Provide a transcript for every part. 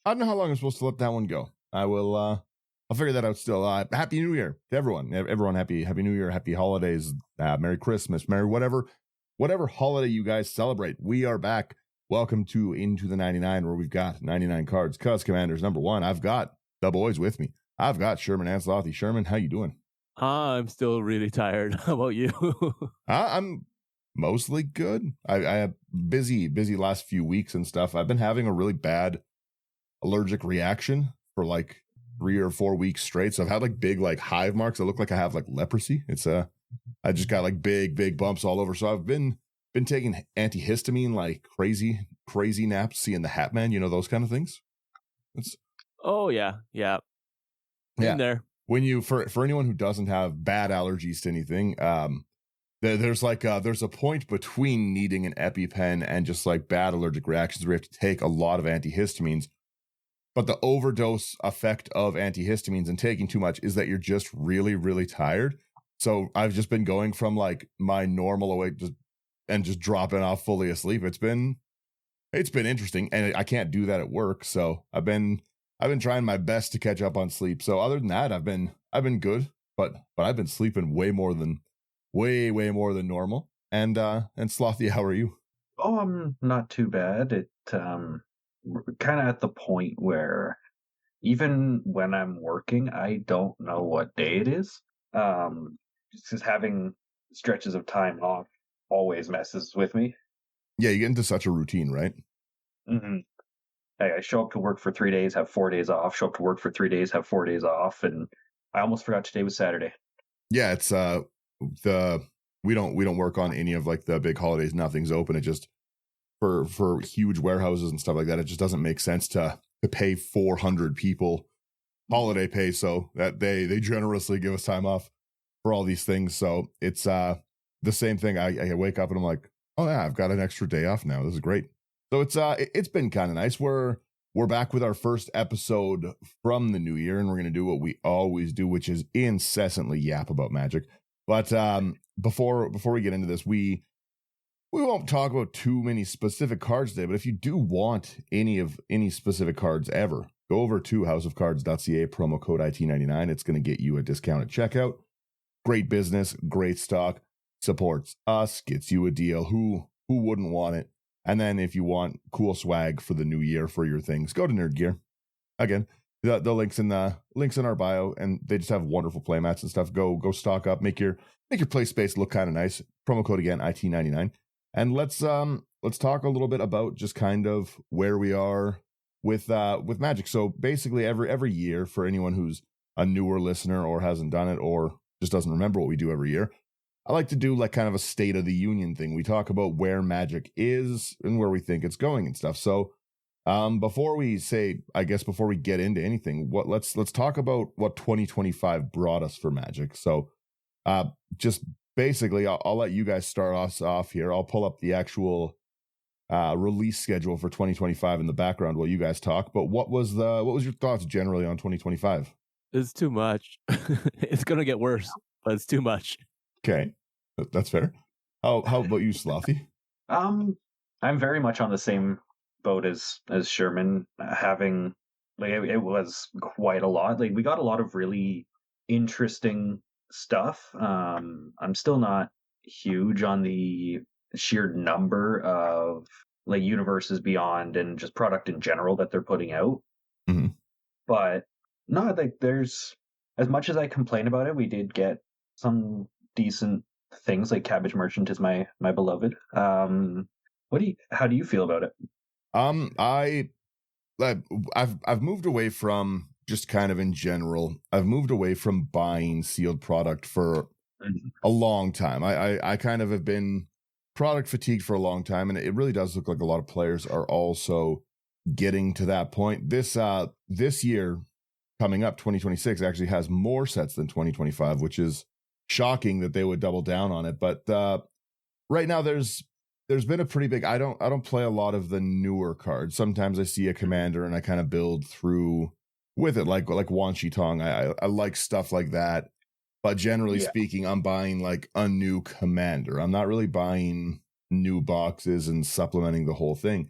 I don't know how long I'm supposed to let that one go. I will. I'll figure that out still. Happy New Year to everyone. Everyone, happy New Year, happy holidays, Merry Christmas, Merry whatever holiday you guys celebrate. We are back. Welcome to Into the 99, where we've got 99 cards. Cuz Commanders number 1. I've got the boys with me. I've got Sherman and Slothy. Sherman, how you doing? I'm still really tired. How about you? I'm mostly good. I have busy last few weeks and stuff. I've been having a really bad allergic reaction for like 3 or 4 weeks straight. So I've had like big like hive marks. I look like I have like leprosy. It's I just got like big bumps all over. So I've been taking antihistamine like crazy naps, seeing the Hat Man, those kind of things. Oh yeah. In there. When you for anyone who doesn't have bad allergies to anything, there's a point between needing an EpiPen and just like bad allergic reactions where you have to take a lot of antihistamines. But the overdose effect of antihistamines and taking too much is that you're just really tired. So I've just been going from like my normal awake just dropping off fully asleep. It's been interesting, and I can't do that at work. So I've been trying my best to catch up on sleep. So other than that, I've been good, but I've been sleeping way more than normal. And Slothy, how are you? Oh, I'm not too bad. We're kind of at the point where even when I'm working, I don't know what day it is. Just because having stretches of time off always messes with me. Yeah, you get into such a routine, right? Mm-hmm. I show up to work for 3 days, have 4 days off. Show up to work for 3 days, have 4 days off, and I almost forgot today was Saturday. Yeah, it's we don't work on any of like the big holidays. Nothing's open. It just for huge warehouses and stuff like that, it just doesn't make sense to pay 400 people holiday pay, so that they generously give us time off for all these things. So it's the same thing. I wake up and I'm like, oh yeah, I've got an extra day off now. This is great. So it's been kind of nice. We're back with our first episode from the new year, and we're gonna do what we always do, which is incessantly yap about Magic. But before we get into this, we won't talk about too many specific cards today, but if you do want any specific cards ever, go over to houseofcards.ca, promo code IT99. It's going to get you a discount at checkout. Great business, great stock, supports us, gets you a deal. Who wouldn't want it? And then if you want cool swag for the new year for your things, go to Nerd Gear. Again, the links in our bio, and they just have wonderful playmats and stuff. Go stock up, make your play space look kind of nice. Promo code again, IT99. And let's talk a little bit about just kind of where we are with Magic. So basically every year, for anyone who's a newer listener or hasn't done it or just doesn't remember what we do every year, I like to do like kind of a state of the union thing. We talk about where Magic is and where we think it's going and stuff. So before we get into anything, let's talk about what 2025 brought us for Magic. So just basically, I'll let you guys start us off here. I'll pull up the actual release schedule for 2025 in the background while you guys talk. But what was your thoughts generally on 2025? It's too much. It's gonna get worse, but it's too much. Okay, that's fair. How about you, Slothy? I'm very much on the same boat as Sherman. Having like it was quite a lot. Like we got a lot of really interesting stuff. I'm still not huge on the sheer number of like universes beyond and just product in general that they're putting out. Mm-hmm. But no, like there's, as much as I complain about it, we did get some decent things. Like Cabbage Merchant is my beloved. How do you feel about it? I've moved away from, just kind of in general, I've moved away from buying sealed product for a long time. I kind of have been product fatigued for a long time, and it really does look like a lot of players are also getting to that point. This year coming up, 2026, actually has more sets than 2025, which is shocking that they would double down on it. But right now there's been a pretty big, I don't play a lot of the newer cards. Sometimes I see a commander and I kind of build through with it, like Wan Shi Tong. I like stuff like that. But generally speaking, I'm buying like a new commander. I'm not really buying new boxes and supplementing the whole thing.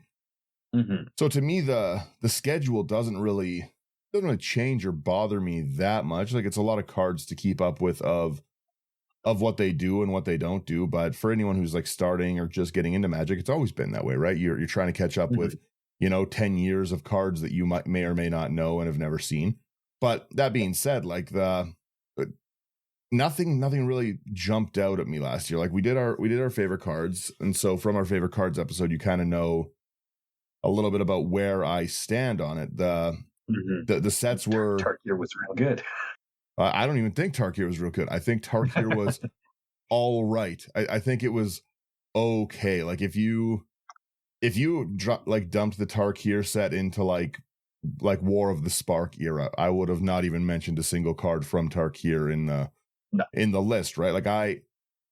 Mm-hmm. So to me, the schedule doesn't really change or bother me that much. Like, it's a lot of cards to keep up with of what they do and what they don't do. But for anyone who's like starting or just getting into Magic, it's always been that way, right? You're trying to catch up with, 10 years of cards that you may or may not know and have never seen. But that being said, like nothing really jumped out at me last year. Like, we did our favorite cards, and so from our favorite cards episode, you kind of know a little bit about where I stand on it. The sets were Tarkir was real good. I don't even think Tarkir was real good. I think Tarkir was all right. I think it was okay. Like, if you dumped the Tarkir set into like War of the Spark era, I would have not even mentioned a single card from Tarkir in the list, right? Like,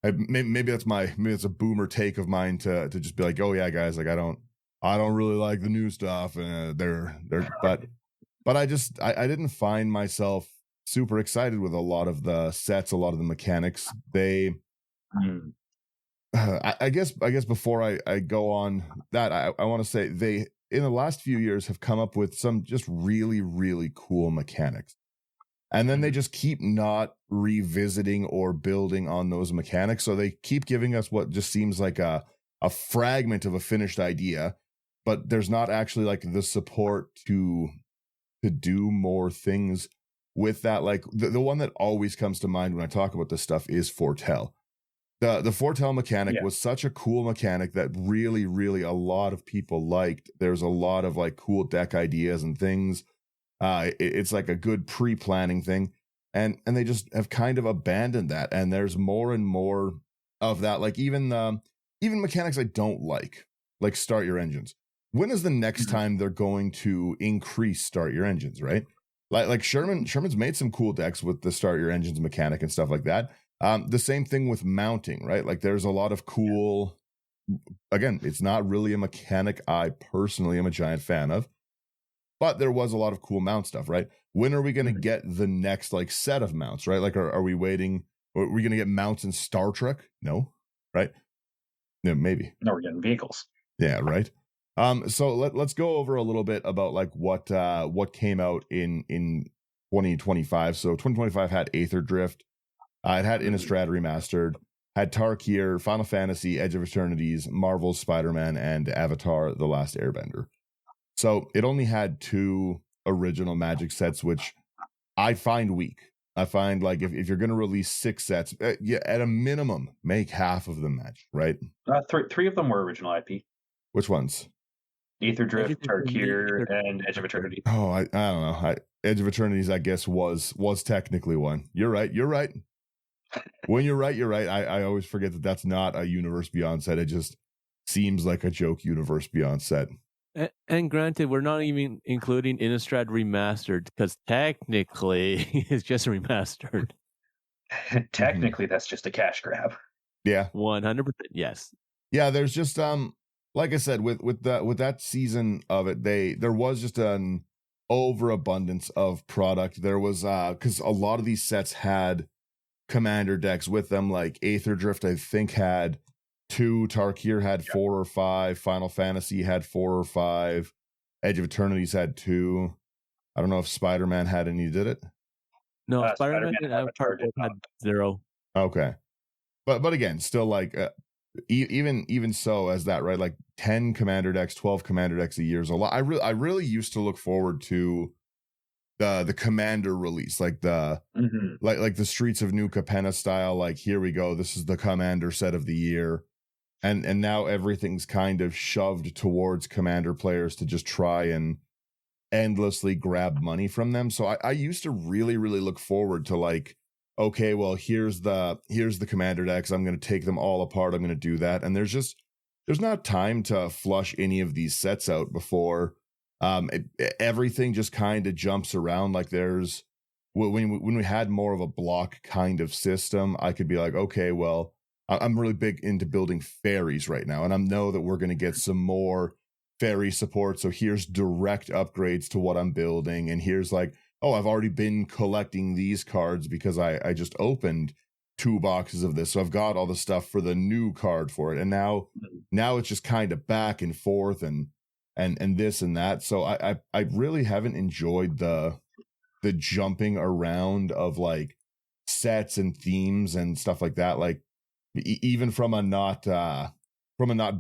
maybe that's a boomer take of mine to just be like, oh yeah, guys, like I don't really like the new stuff, and but I didn't find myself super excited with a lot of the sets, a lot of the mechanics. They I guess before I go on that, I want to say they in the last few years have come up with some just really, really cool mechanics. And then they just keep not revisiting or building on those mechanics. So they keep giving us what just seems like a fragment of a finished idea, but there's not actually like the support to do more things with that. Like the one that always comes to mind when I talk about this stuff is Foretell. The Foretell mechanic was such a cool mechanic that really, really a lot of people liked. There's a lot of like cool deck ideas and things. It's like a good pre-planning thing, and they just have kind of abandoned that. And there's more and more of that. Like even mechanics I don't like start your engines. When is the next time they're going to increase start your engines? Right? Like Sherman's made some cool decks with the start your engines mechanic and stuff like that. The same thing with mounting, right? Like, there's a lot of cool. Again, it's not really a mechanic I personally am a giant fan of. But there was a lot of cool mount stuff, right? When are we going to get the next like set of mounts, right? Like, are we waiting? Are we going to get mounts in Star Trek? No, right? No, maybe. No, we're getting vehicles. Yeah, right. So let's go over a little bit about like what came out in 2025. So 2025 had Aether Drift, it had Innistrad Remastered, had Tarkir, Final Fantasy, Edge of Eternities, Marvel's Spider-Man, and Avatar: The Last Airbender. So it only had 2 original Magic sets, which I find weak. I find like if you're going to release 6 sets, at a minimum, make half of them Magic, right? 3 of them were original IP. Which ones? Aether Drift, Tarkir, and Edge of Eternity. Oh, I don't know. Edge of Eternities, I guess, was technically one. You're right. When you're right, you're right. I always forget that that's not a Universe Beyond set. It just seems like a joke Universe Beyond set. And granted, we're not even including Innistrad Remastered because technically it's just remastered. Technically, that's just a cash grab. Yeah, 100%. Yes. Yeah, there's just like I said, with that season of it, there was just an overabundance of product. There was because a lot of these sets had commander decks with them. Like Aether Drift, I think, had 2, Tarkir had 4 or 5, Final Fantasy had 4 or 5, Edge of Eternities had 2. I don't know if Spider-Man had any, did it? No, Spider-Man and Avatar had 0. Okay. But again, still like even so as that, right? Like 10 commander decks, 12 commander decks a year is a lot. I really used to look forward to the commander release, like the like the Streets of New Capenna style, like here we go, this is the commander set of the year. And now everything's kind of shoved towards commander players to just try and endlessly grab money from them. So I used to really, really look forward to like, okay, well, here's the commander decks. I'm going to take them all apart. I'm going to do that. And there's not time to flush any of these sets out before everything just kind of jumps around. Like there's when we had more of a block kind of system, I could be like, okay, well, I'm really big into building fairies right now, and I know that we're going to get some more fairy support. So here's direct upgrades to what I'm building, and here's like, oh, I've already been collecting these cards because I just opened 2 boxes of this, so I've got all the stuff for the new card for it, and now it's just kind of back and forth, and and this and that. So I really haven't enjoyed the jumping around of like sets and themes and stuff like that. Like even from a not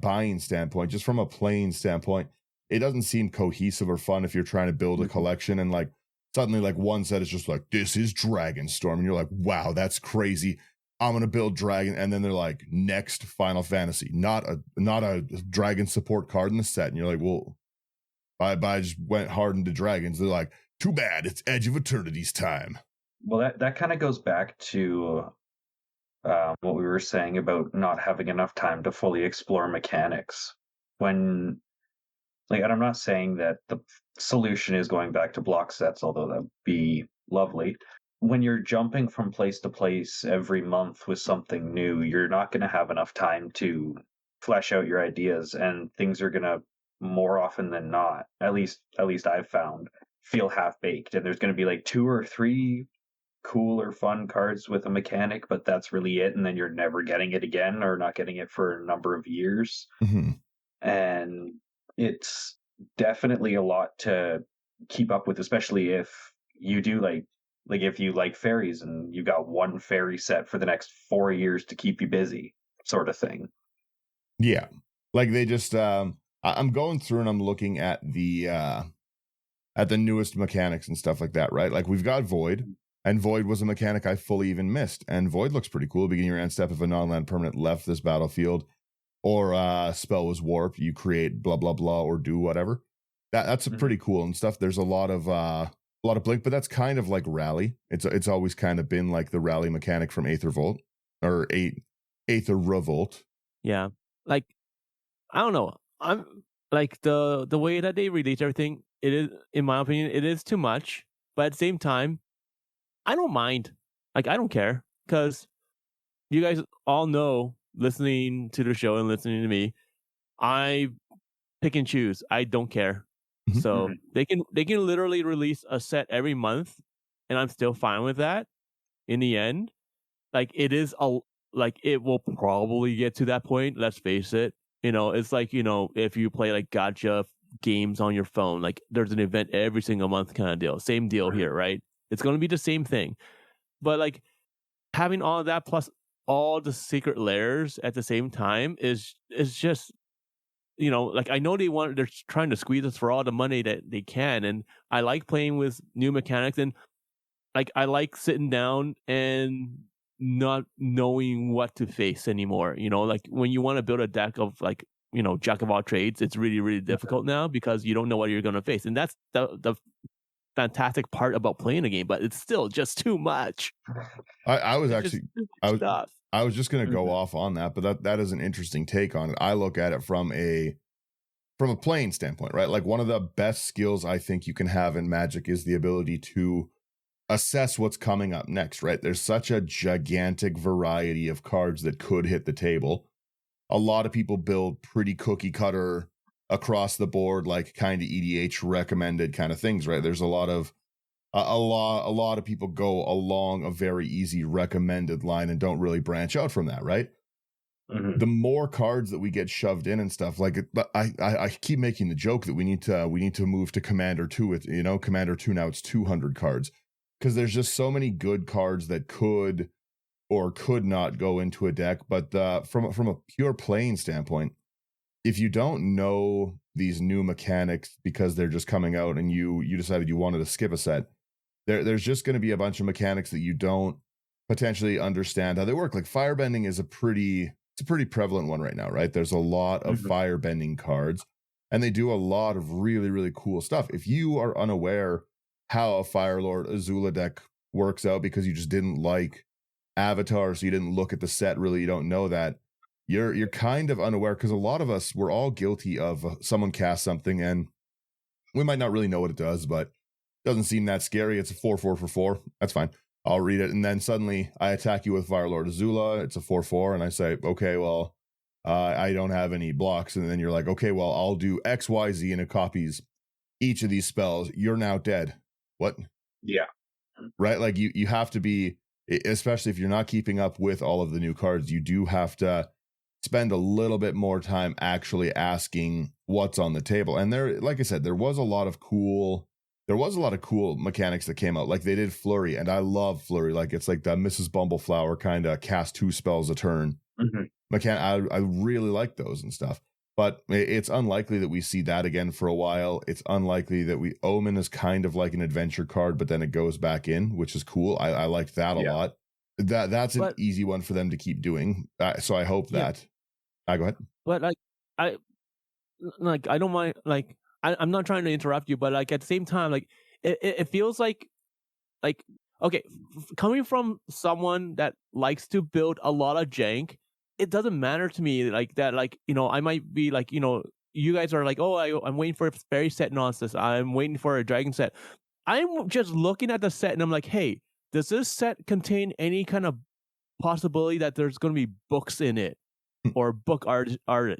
buying standpoint, just from a playing standpoint, it doesn't seem cohesive or fun if you're trying to build a collection and like suddenly like one set is just like, this is Dragonstorm, and you're like, wow, that's crazy. I'm gonna build dragon, and then they're like, next Final Fantasy, not a dragon support card in the set, and you're like, well, I just went hard into dragons. They're like, too bad, it's Edge of Eternity's time. Well, that kind of goes back to what we were saying about not having enough time to fully explore mechanics. When, like, and I'm not saying that the solution is going back to block sets, although that would be lovely. When you're jumping from place to place every month with something new, you're not going to have enough time to flesh out your ideas, and things are going to, more often than not, at least I've found, feel half baked. And there's going to be like 2 or 3 cool or fun cards with a mechanic, but that's really it, and then you're never getting it again, or not getting it for a number of years. Mm-hmm. And it's definitely a lot to keep up with, especially if you do like if you like fairies and you got one fairy set for the next 4 years to keep you busy, sort of thing. Yeah, like they just I'm going through and I'm looking at the newest mechanics and stuff like that, right? Like we've got Void, and Void was a mechanic I fully even missed, and Void looks pretty cool. Beginning your end step, if a non-land permanent left this battlefield or spell was warped, you create blah blah blah or do whatever. That's pretty cool and stuff. There's a lot of blink, but that's kind of like rally. It's always kind of been like the rally mechanic from Aether Volt or Aether Revolt. Yeah, like I don't know. I'm like the way that they release everything. It is, in my opinion, it is too much. But at the same time, I don't mind. Like I don't care, because you guys all know, listening to the show and listening to me, I pick and choose. I don't care. So they can literally release a set every month, and I'm still fine with that. In the end, like it will probably get to that point. Let's face it. It's like, if you play like gacha games on your phone, like there's an event every single month kind of deal. Same deal here, right? It's going to be the same thing. But like having all of that plus all the secret layers at the same time is just, like I know they're trying to squeeze us for all the money that they can, and I like playing with new mechanics, and like I like sitting down and not knowing what to face anymore. Like when you want to build a deck of like, jack of all trades, it's really, really difficult now because you don't know what you're going to face, and that's the fantastic part about playing a game, but it's still just too much. I was just going to go off on that, but that is an interesting take on it. I look at it from a playing standpoint, right? Like one of the best skills I think you can have in Magic is the ability to assess what's coming up next, right? There's such a gigantic variety of cards that could hit the table. A lot of people build pretty cookie cutter across the board, like kind of EDH recommended kind of things, right? There's a lot of people go along a very easy recommended line and don't really branch out from that, right? The more cards that we get shoved in and stuff, like I keep making the joke that we need to move to Commander 2 with, Commander 2 now it's 200 cards, because there's just so many good cards that could or could not go into a deck. But from a pure playing standpoint, if you don't know these new mechanics because they're just coming out and you decided you wanted to skip a set, there's just going to be a bunch of mechanics that you don't potentially understand how they work. Like firebending is a pretty prevalent one right now, right? There's a lot of firebending cards, and they do a lot of really, really cool stuff. If you are unaware how a Firelord Azula deck works out because you just didn't like Avatar, so you didn't look at the set, really, you don't know that, you're kind of unaware, because a lot of us, we're all guilty of someone cast something and we might not really know what it does, but it doesn't seem that scary. It's a 4/4 for 4. That's fine. I'll read it. And then suddenly I attack you with Firelord Azula. It's a 4/4. And I say, okay, well, I don't have any blocks. And then you're like, okay, well, I'll do X, Y, Z, and it copies each of these spells. You're now dead. What? Yeah. Right? Like you have to be, especially if you're not keeping up with all of the new cards, you do have to spend a little bit more time actually asking what's on the table. And there, like I said, there was a lot of cool mechanics that came out. Like they did Flurry, and I love Flurry. Like it's like the Mrs. Bumbleflower kind of cast 2 spells a turn. I really like those and stuff. But it's unlikely that we see that again for a while. It's unlikely that Omen is kind of like an adventure card, but then it goes back in, which is cool. I liked that a lot. That's an easy one for them to keep doing. So I hope that. Go ahead. But I don't mind. Like I'm not trying to interrupt you, but like at the same time, like it feels like okay, coming from someone that likes to build a lot of jank, it doesn't matter to me like that. Like I might be like you guys are like, oh, I'm waiting for a fairy set nonsense. I'm waiting for a dragon set. I'm just looking at the set and I'm like, hey, does this set contain any kind of possibility that there's going to be books in it or book artwork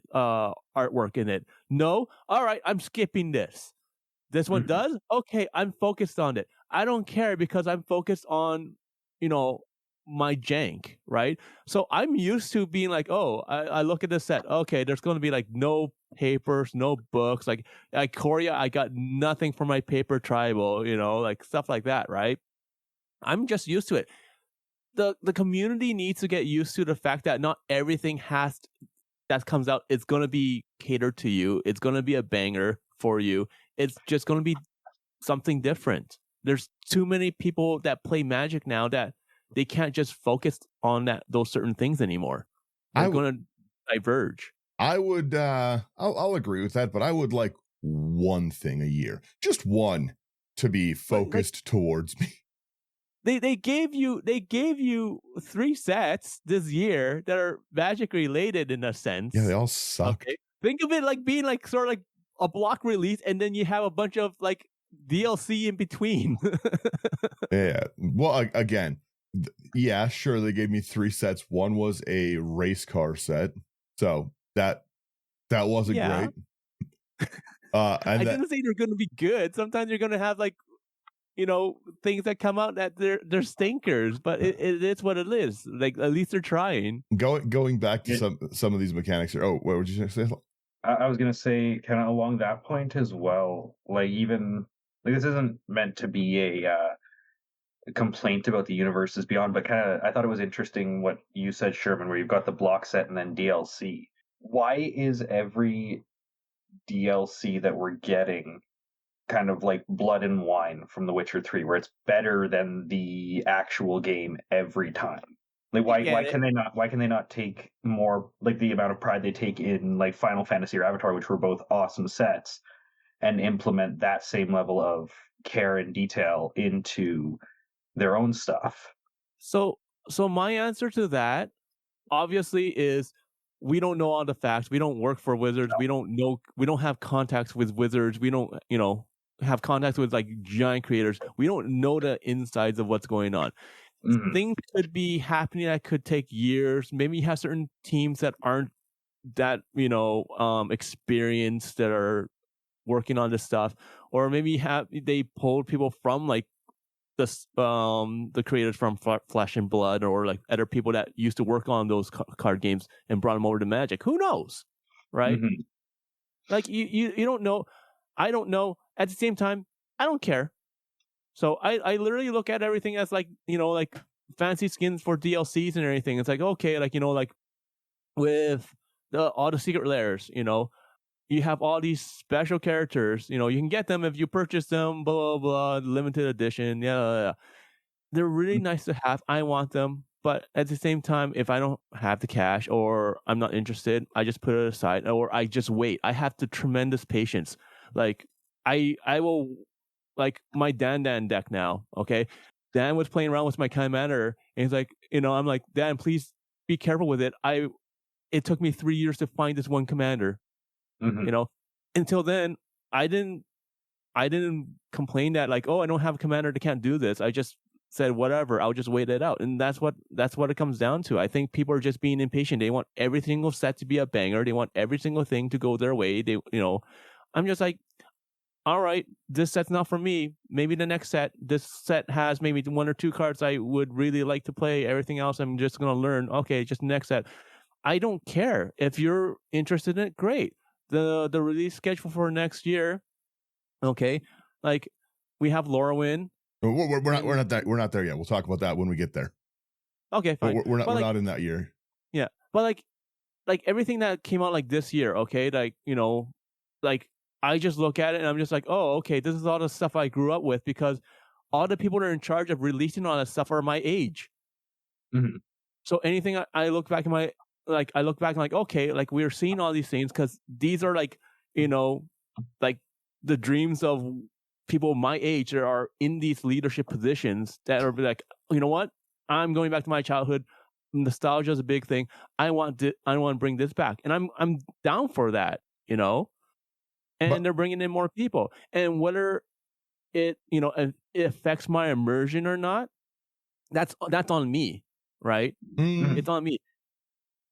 in it? No? All right, I'm skipping this. This one does? Okay, I'm focused on it. I don't care because I'm focused on, my jank, right? So I'm used to being like, oh, I look at the set. Okay, there's going to be like no papers, no books. Like Korea, I got nothing for my paper tribal, like stuff like that, right? I'm just used to it. The community needs to get used to the fact that not everything that comes out is going to be catered to you. It's going to be a banger for you. It's just going to be something different. There's too many people that play Magic now that they can't just focus on those certain things anymore. They're going to diverge. I would, I'll agree with that, but I would like one thing a year, just one, to be focused towards me. They gave you 3 sets this year that are Magic related in a sense. Yeah, they all suck. Okay. Think of it like being like sort of like a block release, and then you have a bunch of like DLC in between. Yeah. Well, again, yeah, sure. They gave me 3 sets. One was a race car set, so that wasn't great. I didn't say they're going to be good. Sometimes you're going to have like things that come out that they're stinkers, but it is what it is. Like at least they're trying. Going back to some of these mechanics here. Oh, what would you say? I was gonna say kind of along that point as well. Like even like this isn't meant to be a complaint about the universes beyond, but kind of I thought it was interesting what you said, Sherman, where you've got the block set and then DLC. Why is every DLC that we're getting kind of like blood and wine from The Witcher 3, where it's better than the actual game every time? Like why can they not take more, like the amount of pride they take in like Final Fantasy or Avatar, which were both awesome sets, and implement that same level of care and detail into their own stuff? So my answer to that obviously is we don't know all the facts. We don't work for Wizards. We don't know. We don't have contacts with Wizards. We don't have contacts with like giant creators. We don't know the insides of what's going on. Things could be happening that could take years. Maybe you have certain teams that aren't that experienced that are working on this stuff, or maybe they pulled people from like the creators from Flesh and Blood, or like other people that used to work on those card games and brought them over to Magic. Who knows, right? Like you don't know. I don't know. At the same time, I don't care. So I literally look at everything as like like fancy skins for DLCs and everything. It's like, okay, like like with all the secret layers, you have all these special characters. You can get them if you purchase them. Blah blah blah. Limited edition. Yeah. They're really nice to have. I want them, but at the same time, if I don't have the cash or I'm not interested, I just put it aside, or I just wait. I have the tremendous patience. Like I will. Like my Dan deck now, okay? Dan was playing around with my commander, and he's like, I'm like, Dan, please be careful with it. It took me 3 years to find this one commander. Until then, I didn't complain that like, oh, I don't have a commander that can't do this. I just said whatever, I'll just wait it out, and that's what it comes down to. I think people are just being impatient. They want every single set to be a banger. They want every single thing to go their way. I'm just like, all right, this set's not for me. Maybe the next set. This set has maybe 1 or 2 cards I would really like to play. Everything else, I'm just going to learn. Okay, just next set. I don't care. If you're interested in it, great. The release schedule for next year, okay, like we have Lorwyn. We're not there yet. We'll talk about that when we get there. Okay, fine. We're not in that year. Yeah, but like everything that came out like this year, okay, like like I just look at it and I'm just like, oh, okay, this is all the stuff I grew up with because all the people that are in charge of releasing all that stuff are my age. Mm-hmm. So anything I look back in my I look back and like, okay, like we're seeing all these things because these are like like the dreams of people my age that are in these leadership positions that are like, you know what, I'm going back to my childhood. Nostalgia is a big thing. I want to bring this back, and I'm down for that. And they're bringing in more people, and whether it it affects my immersion or not, that's on me, right? It's on me.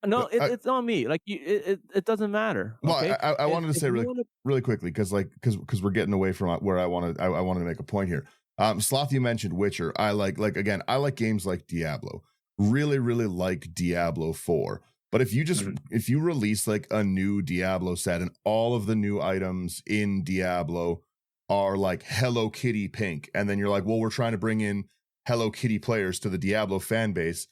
No, it's on me. Like it doesn't matter. Okay? Well, I wanted to say really quickly because we're getting away from where I wanted to make a point here. Slothy mentioned Witcher. I like games like Diablo. Really, really like Diablo 4. But if you release like a new Diablo set and all of the new items in Diablo are like Hello Kitty pink, and then you're like, well, we're trying to bring in Hello Kitty players to the Diablo fan base,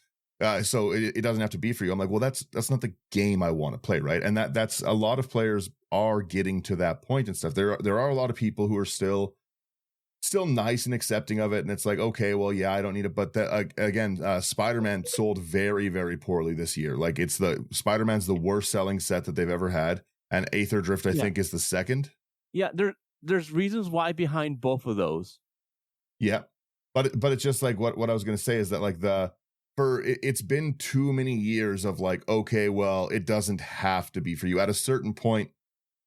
so it doesn't have to be for you. I'm like, well, that's not the game I want to play, right? And that's a lot of players are getting to that point and stuff. There are a lot of people who are still nice and accepting of it, and it's like, okay, well, yeah, I don't need it. But again, Spider-Man sold very, very poorly this year. Like Spider-Man's the worst selling set that they've ever had, and Aether Drift I think is the second. Yeah, there's reasons why behind both of those. Yeah, but it's just like what I was going to say is that like it's been too many years of like, okay, well, it doesn't have to be for you. At a certain point,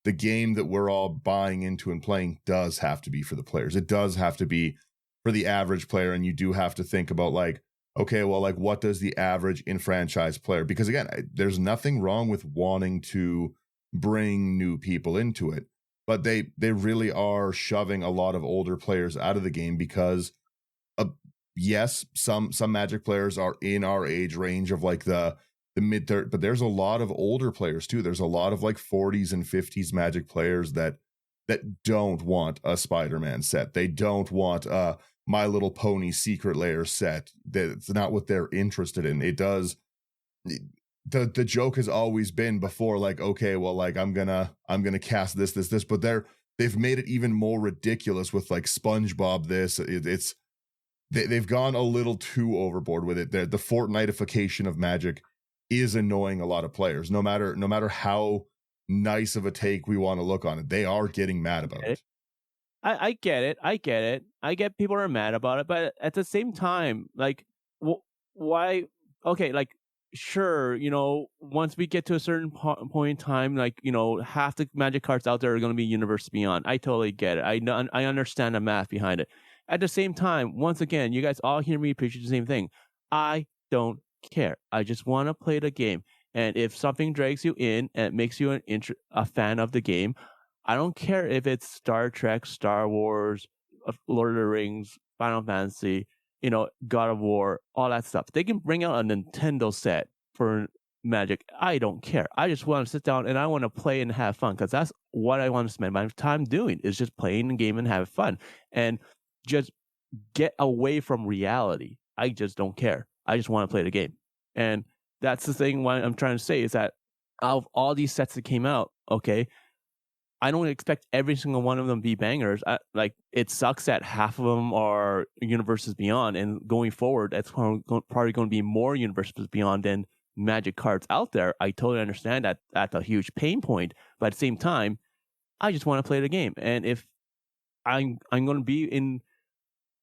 the game that we're all buying into and playing does have to be for the players. It does have to be for the average player. And you do have to think about like, okay, well, like what does the average in-franchise player, because again, there's nothing wrong with wanting to bring new people into it, but they really are shoving a lot of older players out of the game because yes, some Magic players are in our age range of like the mid-30s, but there's a lot of older players too. There's a lot of like 40s and 50s Magic players that don't want a Spider-Man set. They don't want a My Little Pony Secret Lair set. That's not what they're interested in. It does. The joke has always been before, like, okay, well, like I'm gonna cast this, but they've made it even more ridiculous with like SpongeBob. They've gone a little too overboard with it. The Fortniteification of Magic is annoying a lot of players. No matter how nice of a take we want to look on it, they are getting mad about it. I get it. I get people are mad about it, but at the same time, like, why? Okay, like, sure, once we get to a certain point in time, like, half the Magic cards out there are going to be Universe Beyond. I totally get it. I understand the math behind it. At the same time, once again, you guys all hear me preach the same thing. I don't care. I just want to play the game. And if something drags you in and it makes you a fan of the game, I don't care if it's Star Trek, Star Wars, Lord of the Rings, Final Fantasy, God of War, all that stuff. They can bring out a Nintendo set for Magic. I don't care. I just want to sit down and I want to play and have fun because that's what I want to spend my time doing is just playing the game and have fun. And just get away from reality. I just don't care. I just want to play the game. And that's the thing what I'm trying to say is that out of all these sets that came out, okay, I don't expect every single one of them to be bangers. Like, it sucks that half of them are Universes Beyond, and going forward, that's probably going to be more Universes Beyond than Magic cards out there. I totally understand that that's a huge pain point, but at the same time, I just want to play the game. And if I'm going to be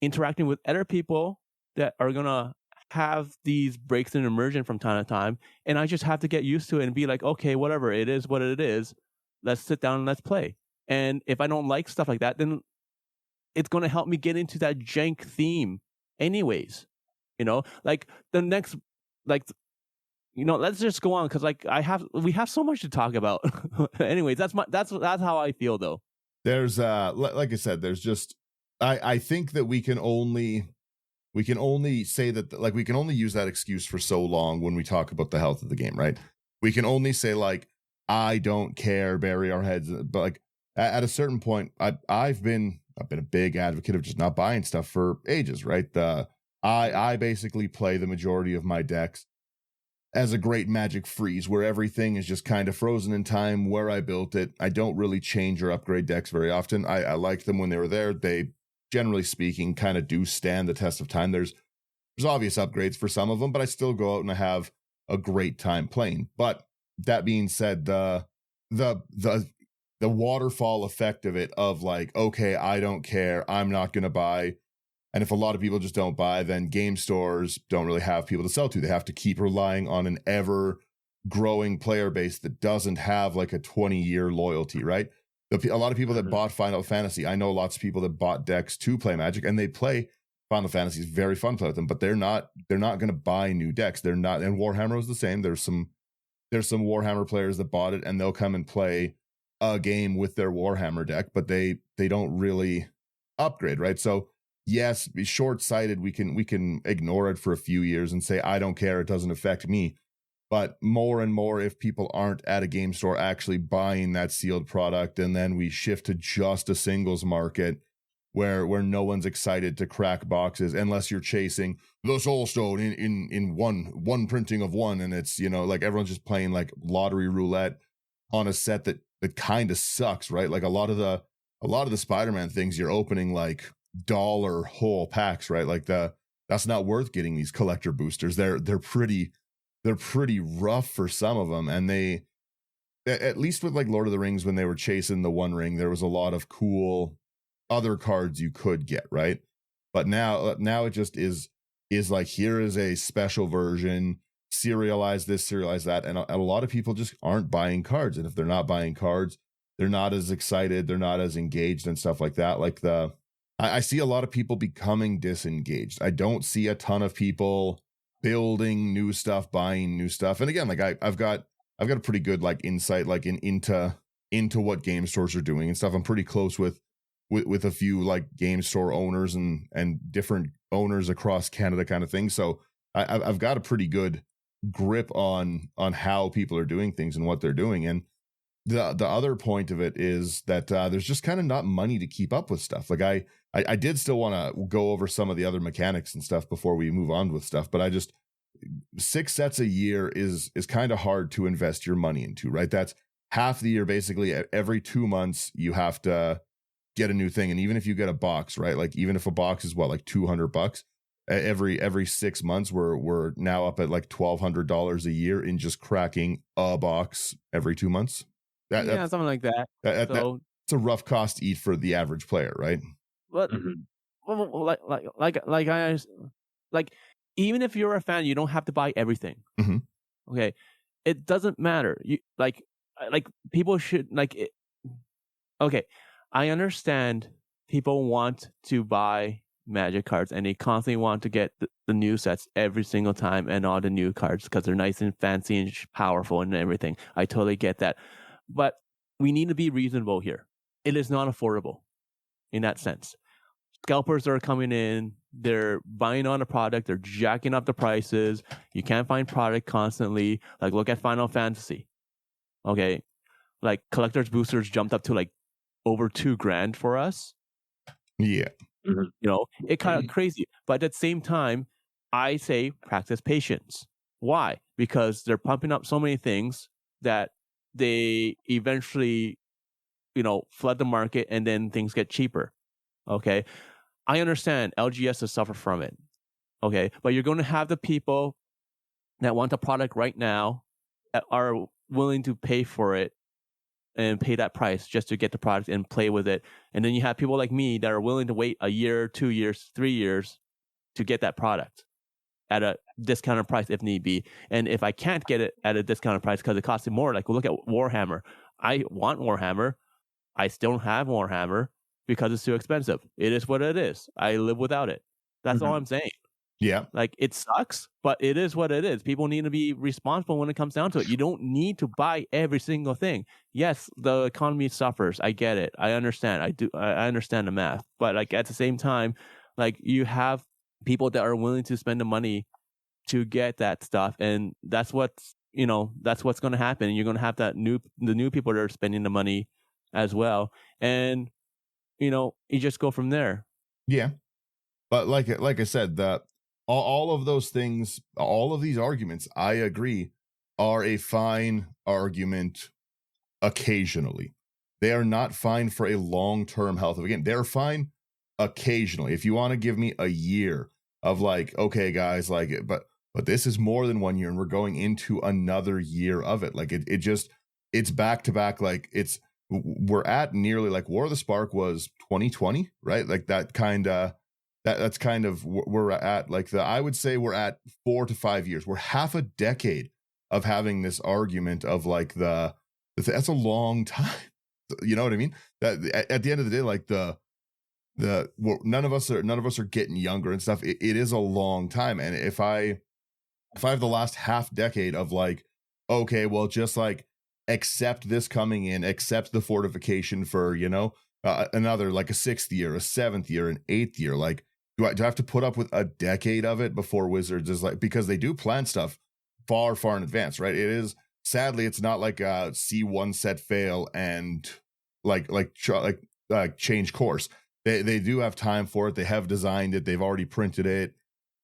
interacting with other people that are going to have these breaks in immersion from time to time, and I just have to get used to it and be like, okay, whatever, it is what it is. Let's sit down and let's play. And if I don't like stuff like that, then it's going to help me get into that jank theme anyways. Like the next, like, let's just go on because like we have so much to talk about. Anyways, that's how I feel though. There's like I said, there's just I think that we can only say that, like, we can only use that excuse for so long when we talk about the health of the game, right? we can only say like, I don't care, bury our heads. But like at a certain point, I've been a big advocate of just not buying stuff for ages, right? I basically play the majority of my decks as a great Magic freeze, where everything is just kind of frozen in time where I built it. I don't really change or upgrade decks very often. I liked them when they were there. They, generally speaking, kind of do stand the test of time. There's obvious upgrades for some of them, but I still go out and I have a great time playing. But that being said, the waterfall effect of it, of like, okay, I don't care, I'm not going to buy. And if a lot of people just don't buy, then game stores don't really have people to sell to. They have to keep relying on an ever growing player base that doesn't have like a 20-year loyalty, right? A lot of people that bought Final Fantasy, I know lots of people that bought decks to play Magic, and they play Final Fantasy. Is very fun to play with them, but they're not going to buy new decks. They're not. And Warhammer was the same. There's some Warhammer players that bought it, and they'll come and play a game with their Warhammer deck, but they don't really upgrade, right? So yes, be short-sighted. We can ignore it for a few years and say, I don't care, it doesn't affect me. But more and more, if people aren't at a game store actually buying that sealed product, and then we shift to just a singles market where no one's excited to crack boxes unless you're chasing the Soul Stone in one printing of one, and it's, you know, like everyone's just playing like lottery roulette on a set that kind of sucks, right? Like a lot of the Spider-Man things, you're opening like dollar whole packs, right? Like that's not worth getting these collector boosters. They're pretty rough for some of them, and they, at least with like Lord of the Rings, when they were chasing the One Ring, there was a lot of cool other cards you could get, right? But now it just is like, here is a special version, serialize this, serialize that, and a lot of people just aren't buying cards. And if they're not buying cards, they're not as excited, they're not as engaged and stuff like that. Like I see a lot of people becoming disengaged. I don't see a ton of people building new stuff, buying new stuff. And again, like I've got a pretty good like insight like into what game stores are doing and stuff. I'm pretty close with a few like game store owners and different owners across Canada kind of thing. So I've got a pretty good grip on how people are doing things and what they're doing. And the other point of it is that there's just kind of not money to keep up with stuff. Like I did still want to go over some of the other mechanics and stuff before we move on with stuff, but 6 sets a year is kind of hard to invest your money into, right? That's half the year. Basically every 2 months you have to get a new thing. And even if you get a box, right? Like even if a box is what, like $200, every 6 months, we're now up at like $1,200 a year in just cracking a box every 2 months. Yeah, something like that. So it's a rough cost to eat for the average player, right? But like even if you're a fan, you don't have to buy everything. Mm-hmm. Okay, it doesn't matter. You like people should like it. Okay, I understand people want to buy Magic cards and they constantly want to get the new sets every single time and all the new cards because they're nice and fancy and powerful and everything. I totally get that. But we need to be reasonable here. It is not affordable in that sense. Scalpers are coming in, they're buying on a product, they're jacking up the prices. You can't find product constantly. Like look at Final Fantasy. Okay. Like collector's boosters jumped up to like over $2,000 for us. Yeah. You know, it kind of crazy. But at the same time, I say practice patience. Why? Because they're pumping up so many things that they eventually, you know, flood the market and then things get cheaper. Okay. I understand LGS to suffer from it. Okay. But you're going to have the people that want the product right now that are willing to pay for it and pay that price just to get the product and play with it. And then you have people like me that are willing to wait a year, 2 years, 3 years to get that product at a discounted price if need be. And if I can't get it at a discounted price because it costs me more, like look at Warhammer. I want Warhammer. I still don't have Warhammer because it's too expensive. It is what it is. I live without it. That's all I'm saying. Yeah. Like it sucks, but it is what it is. People need to be responsible when it comes down to it. You don't need to buy every single thing. Yes, the economy suffers. I get it. I understand. I understand the math. But like at the same time, like you have people that are willing to spend the money to get that stuff. And that's what's that's what's going to happen. And you're going to have the new people that are spending the money as well. And, you just go from there. Yeah. But like I said, all of those things, all of these arguments, I agree, are a fine argument occasionally. They are not fine for a long-term health of a game. They're fine occasionally. If you want to give me a year of like, okay, guys, like, but this is more than 1 year, and we're going into another year of it. Like it's back to back. Like we're at nearly like War of the Spark was 2020, right? Like that kind of. That's kind of we're at, like I would say we're at 4 to 5 years. We're half a decade of having this argument of like that's a long time. You know what I mean? That at the end of the day, like none of us are getting younger and stuff. It is a long time. And if I have the last half decade of like, okay, well, just like accept this coming in, accept the fortification for, another like a 6th year, a 7th year, an 8th year, like, do I have to put up with a decade of it before Wizards is like, because they do plan stuff far, far in advance, right? It is, sadly, it's not like a C1 set fail and change course. They do have time for it. They have designed it. They've already printed it.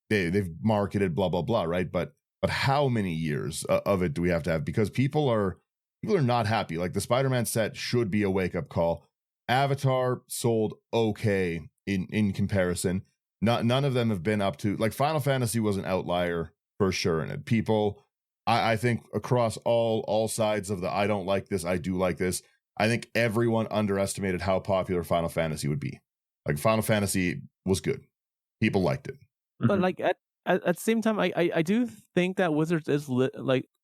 They've marketed, blah, blah, blah, right? But how many years of it do we have to have? Because people are not happy. Like the Spider-Man set should be a wake-up call. Avatar sold okay in comparison. None of them have been up to, like, Final Fantasy was an outlier for sure. And people, I think across all sides of the I don't like this, I do like this, I think everyone underestimated how popular Final Fantasy would be. Like Final Fantasy was good. People liked it. But like at the same time, I do think that Wizards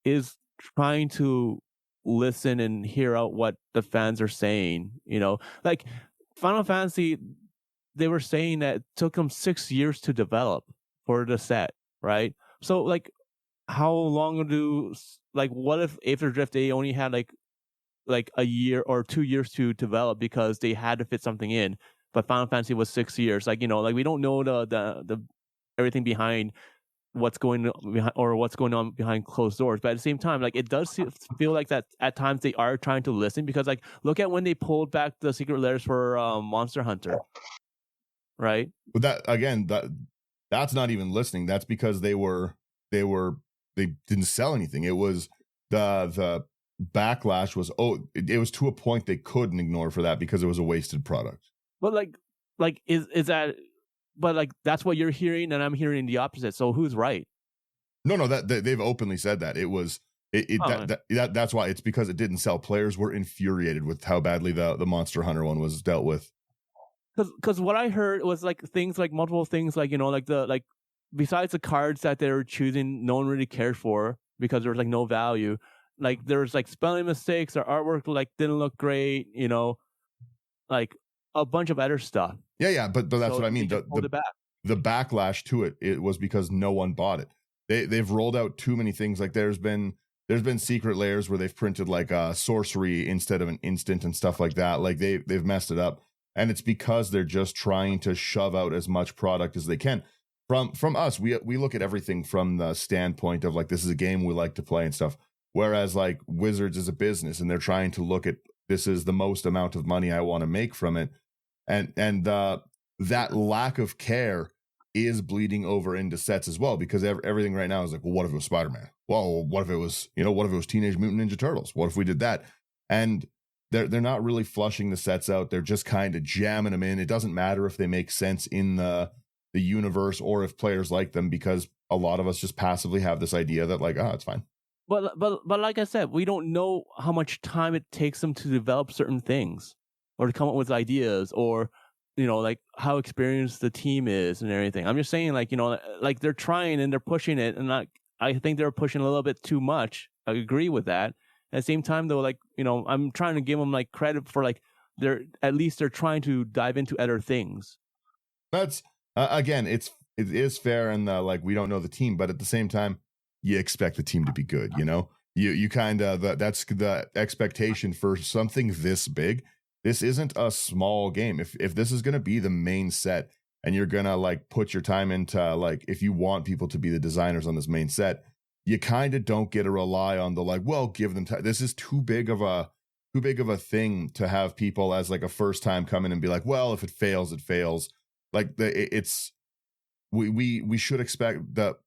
is trying to listen and hear out what the fans are saying. Like Final Fantasy, they were saying that it took them 6 years to develop for the set, right? So like, how long what if Aether Drift they only had like a year or 2 years to develop because they had to fit something in, but Final Fantasy was 6 years. Like we don't know the everything behind what's going on behind closed doors. But at the same time, like it does feel like that at times they are trying to listen, because like look at when they pulled back the secret layers for Monster Hunter, right? But that's not even listening. That's because they didn't sell anything. It was the backlash was it was to a point they couldn't ignore for that because it was a wasted product. But like is that? But like that's what you're hearing, and I'm hearing the opposite. So who's right? No, that they've openly said that it was that's why. It's because it didn't sell. Players were infuriated with how badly the Monster Hunter one was dealt with. Because what I heard was like things like multiple things like like besides the cards that they were choosing, no one really cared for because there was like no value. Like there was like spelling mistakes, or artwork like didn't look great. Like a bunch of other stuff. Yeah, but that's what I mean. The backlash to it was because no one bought it. They've rolled out too many things. Like there's been secret layers where they've printed like a sorcery instead of an instant and stuff like that. Like they've messed it up, and it's because they're just trying to shove out as much product as they can. From us, we look at everything from the standpoint of like, this is a game we like to play and stuff. Whereas like Wizards is a business, and they're trying to look at, this is the most amount of money I want to make from it. And that lack of care is bleeding over into sets as well, because everything right now is like, well, what if it was Spider-Man? Well, what if it was, what if it was Teenage Mutant Ninja Turtles? What if we did that? And they're not really flushing the sets out. They're just kind of jamming them in. It doesn't matter if they make sense in the universe or if players like them, because a lot of us just passively have this idea that like, it's fine. But like I said, we don't know how much time it takes them to develop certain things, or to come up with ideas, or like how experienced the team is and everything. I'm just saying, like like they're trying and they're pushing it, and I think they're pushing a little bit too much. I agree with that. At the same time, though, like I'm trying to give them like credit for like they're trying to dive into other things. That's again, it is fair, and like we don't know the team, but at the same time, you expect the team to be good. You kind of that's the expectation for something this big. This isn't a small game. If this is going to be the main set, and you're going to like put your time into like, if you want people to be the designers on this main set, you kind of don't get to rely on the like, well, give them time. This is too big of a thing to have people as like a first time come in and be like, well, if it fails, it fails. Like we should expect the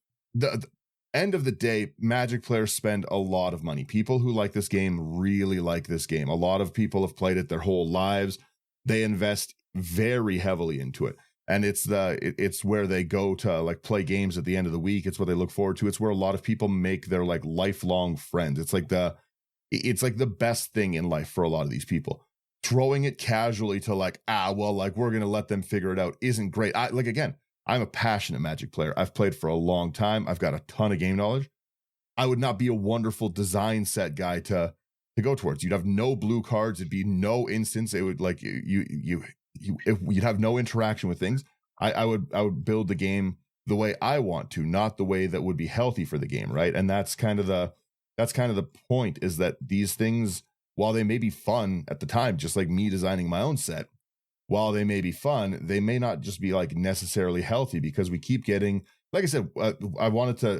end of the day, Magic players spend a lot of money. People who like this game really like this game. A lot of people have played it their whole lives. They invest very heavily into it. And it's where they go to like play games at the end of the week. It's what they look forward to. It's where a lot of people make their like lifelong friends. It's like the best thing in life for a lot of these people. Throwing it casually to like, well, like we're going to let them figure it out isn't great. I'm a passionate Magic player. I've played for a long time. I've got a ton of game knowledge. I would not be a wonderful design set guy to go towards. You'd have no blue cards. It'd be no instance. It would like you'd have no interaction with things. I would build the game the way I want to, not the way that would be healthy for the game, right? And that's kind of the point, is that these things, while they may be fun at the time, just like me designing my own set, while they may be fun, they may not just be like necessarily healthy, because we keep getting, like I said, I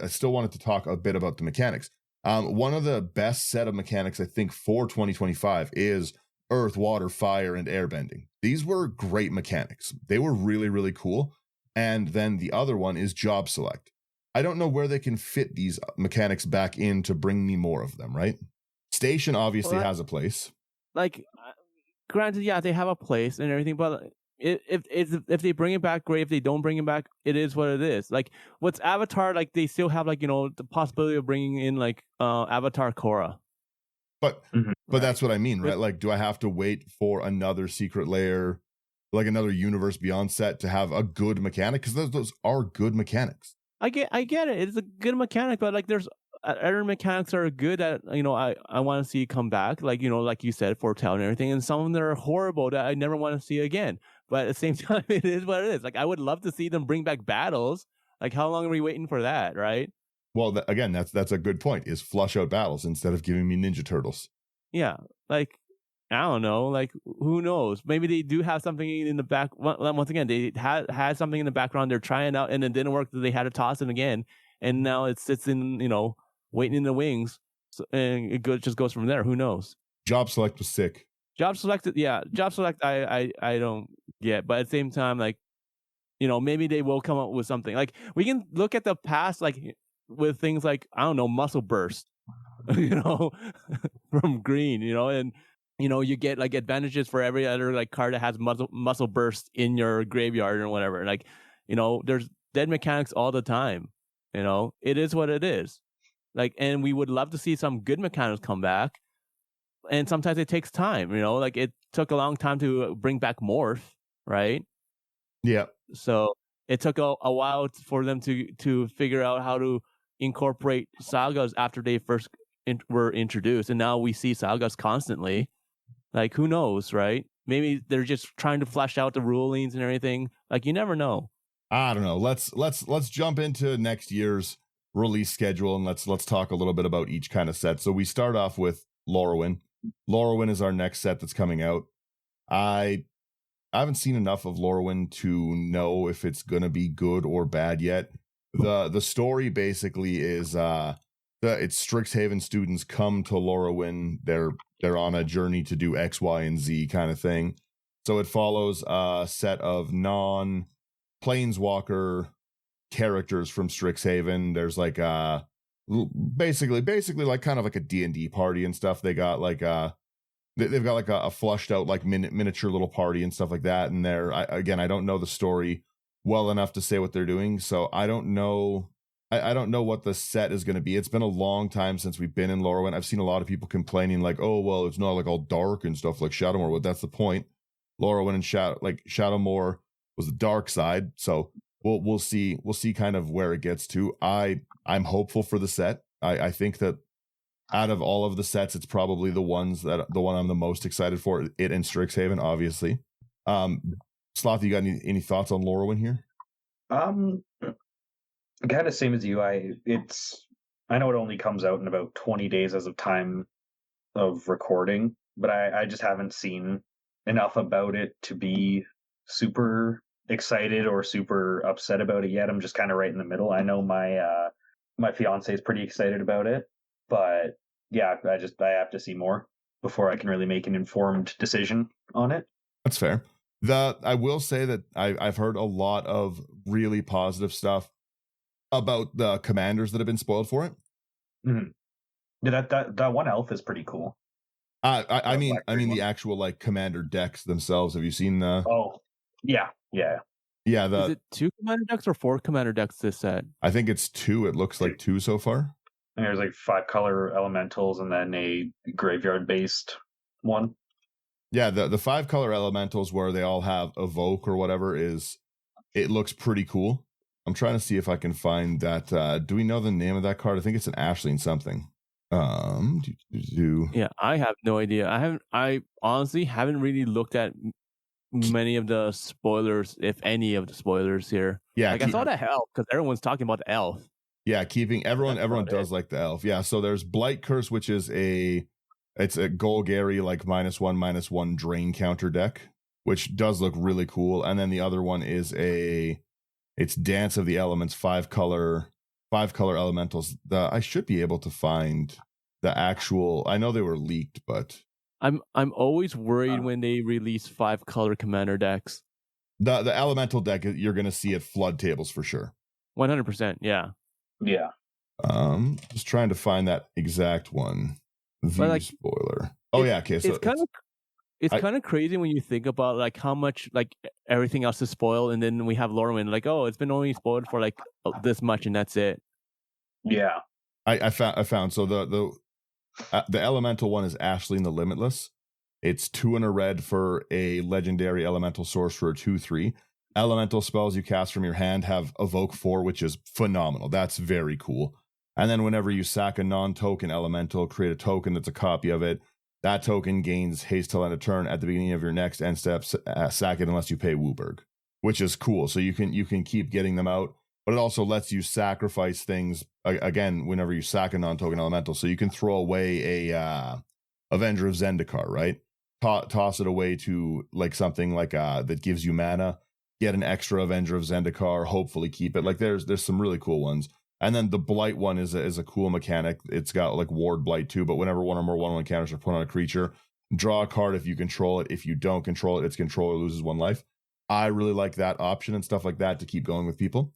still wanted to talk a bit about the mechanics. One of the best set of mechanics, I think, for 2025 is earth, water, fire, and airbending. These were great mechanics. They were really, really cool. And then the other one is job select. I don't know where they can fit these mechanics back in to bring me more of them, right? Station obviously has a place. Like, granted, yeah, they have a place and everything, but if they bring it back, great. If they don't bring it back, it is what it is. Like, what's Avatar, like, they still have, like, the possibility of bringing in, like, Avatar Korra. But that's what I mean, right? Like, do I have to wait for another secret layer, like another universe beyond set, to have a good mechanic? Because those are good mechanics. I get it. It's a good mechanic, but like there's other mechanics that are good that I want to see come back. Like like you said, Foretell and everything, and some of them that are horrible that I never want to see again. But at the same time, it is what it is. Like, I would love to see them bring back battles. Like, how long are we waiting for that, right? Well, again, that's a good point. Is flush out battles instead of giving me Ninja Turtles. Yeah, like, I don't know. Like, who knows? Maybe they do have something in the back. Once again, they had something in the background. They're trying out, and it didn't work. They had to toss it again, and now it sits in, waiting in the wings, and it just goes from there. Who knows? Job select was sick. Job select, I don't get, but at the same time, like, maybe they will come up with something. Like, we can look at the past, like, with things like, I don't know, muscle burst, from green, and you get like advantages for every other like card that has muscle burst in your graveyard or whatever. Like, there's dead mechanics all the time. It is what it is. Like, and we would love to see some good mechanics come back. And sometimes it takes time, like it took a long time to bring back Morph, right? Yeah. So it took a while for them to figure out how to incorporate sagas after they first were introduced. And now we see sagas constantly. Like, who knows, right? Maybe they're just trying to flesh out the rulings and everything. Like, you never know. I don't know. Let's jump into next year's release schedule, and let's talk a little bit about each kind of set. So we start off with Lorwyn. Lorwyn is our next set that's coming out. I haven't seen enough of Lorwyn to know if it's gonna be good or bad yet. The story basically is it's Strixhaven students come to Lorwyn. They're on a journey to do X, Y, and Z kind of thing. So it follows a set of non-planeswalker characters from Strixhaven. There's like basically like kind of like a D&D party and stuff. They got like they've got like a flushed out like miniature little party and stuff like that. And I don't know the story well enough to say what they're doing, so I don't know. I don't know what the set is going to be. It's been a long time since we've been in Lorwyn. I've seen a lot of people complaining like, oh, well, it's not like all dark and stuff like Shadowmoor. Well, that's the point. Lorwyn and Shadowmoor was the dark side. So we'll see kind of where it gets to. I'm hopeful for the set. I think that out of all of the sets, it's probably the one I'm the most excited for. It and Strixhaven, obviously. Slothy, you got any thoughts on Lorwyn here? Kind of same as you. I know it only comes out in about 20 days as of time of recording, but I just haven't seen enough about it to be super excited or super upset about it yet. I'm just kind of right in the middle. I know my my fiance is pretty excited about it, but yeah, I have to see more before I can really make an informed decision on it. That's fair. I will say that I've heard a lot of really positive stuff about the commanders that have been spoiled for it. Mm-hmm. Yeah, that one elf is pretty cool. I mean the actual like commander decks themselves. Have you seen the? Oh, yeah. Is it 2 commander decks or 4 commander decks this set? I think it's 2. It looks like 2 so far. And there's like 5 color elementals and then a graveyard based one. Yeah, the 5 color elementals where they all have evoke or whatever it looks pretty cool. I'm trying to see if I can find that. Do we know the name of that card? I think it's an Ashleen something. Yeah, I have no idea. I honestly haven't really looked at many of the spoilers, if any of the spoilers here. Yeah, like I saw the elf because everyone's talking about the elf. Yeah, everyone does like the elf. Yeah, so there's Blight Curse, which is it's a Golgari like -1/-1 drain counter deck, which does look really cool. And then the other one is it's Dance of the Elements, 5 color elementals. I should be able to find the actual. I know they were leaked, but I'm always worried when they release 5 color commander decks. The elemental deck, you're going to see at flood tables for sure. 100%, yeah. Yeah. Just trying to find that exact one. Spoiler. Oh yeah, okay. So it's kind of crazy when you think about like how much like everything else is spoiled, and then we have Lorwyn like, oh, it's been only spoiled for like this much, and that's it. Yeah. I found so the elemental one is Ashleen the Limitless. It's 2 and a red for a legendary elemental sorcerer 2/3. Elemental spells you cast from your hand have evoke 4, which is phenomenal. That's very cool. And then whenever you sack a non-token elemental, create a token that's a copy of it. That token gains haste till end of turn at the beginning of your next end step. Sack it unless you pay Wooburg, which is cool. So you can keep getting them out, but it also lets you sacrifice things again whenever you sack a non-token elemental. So you can throw away a Avenger of Zendikar, right? Toss it away to like something like that gives you mana. Get an extra Avenger of Zendikar. Hopefully keep it. Like there's some really cool ones. And then the Blight one is a cool mechanic. It's got like Ward Blight too, but whenever one or more 1/1 counters are put on a creature, draw a card if you control it. If you don't control it, its controller loses 1 life. I really like that option and stuff like that to keep going with people.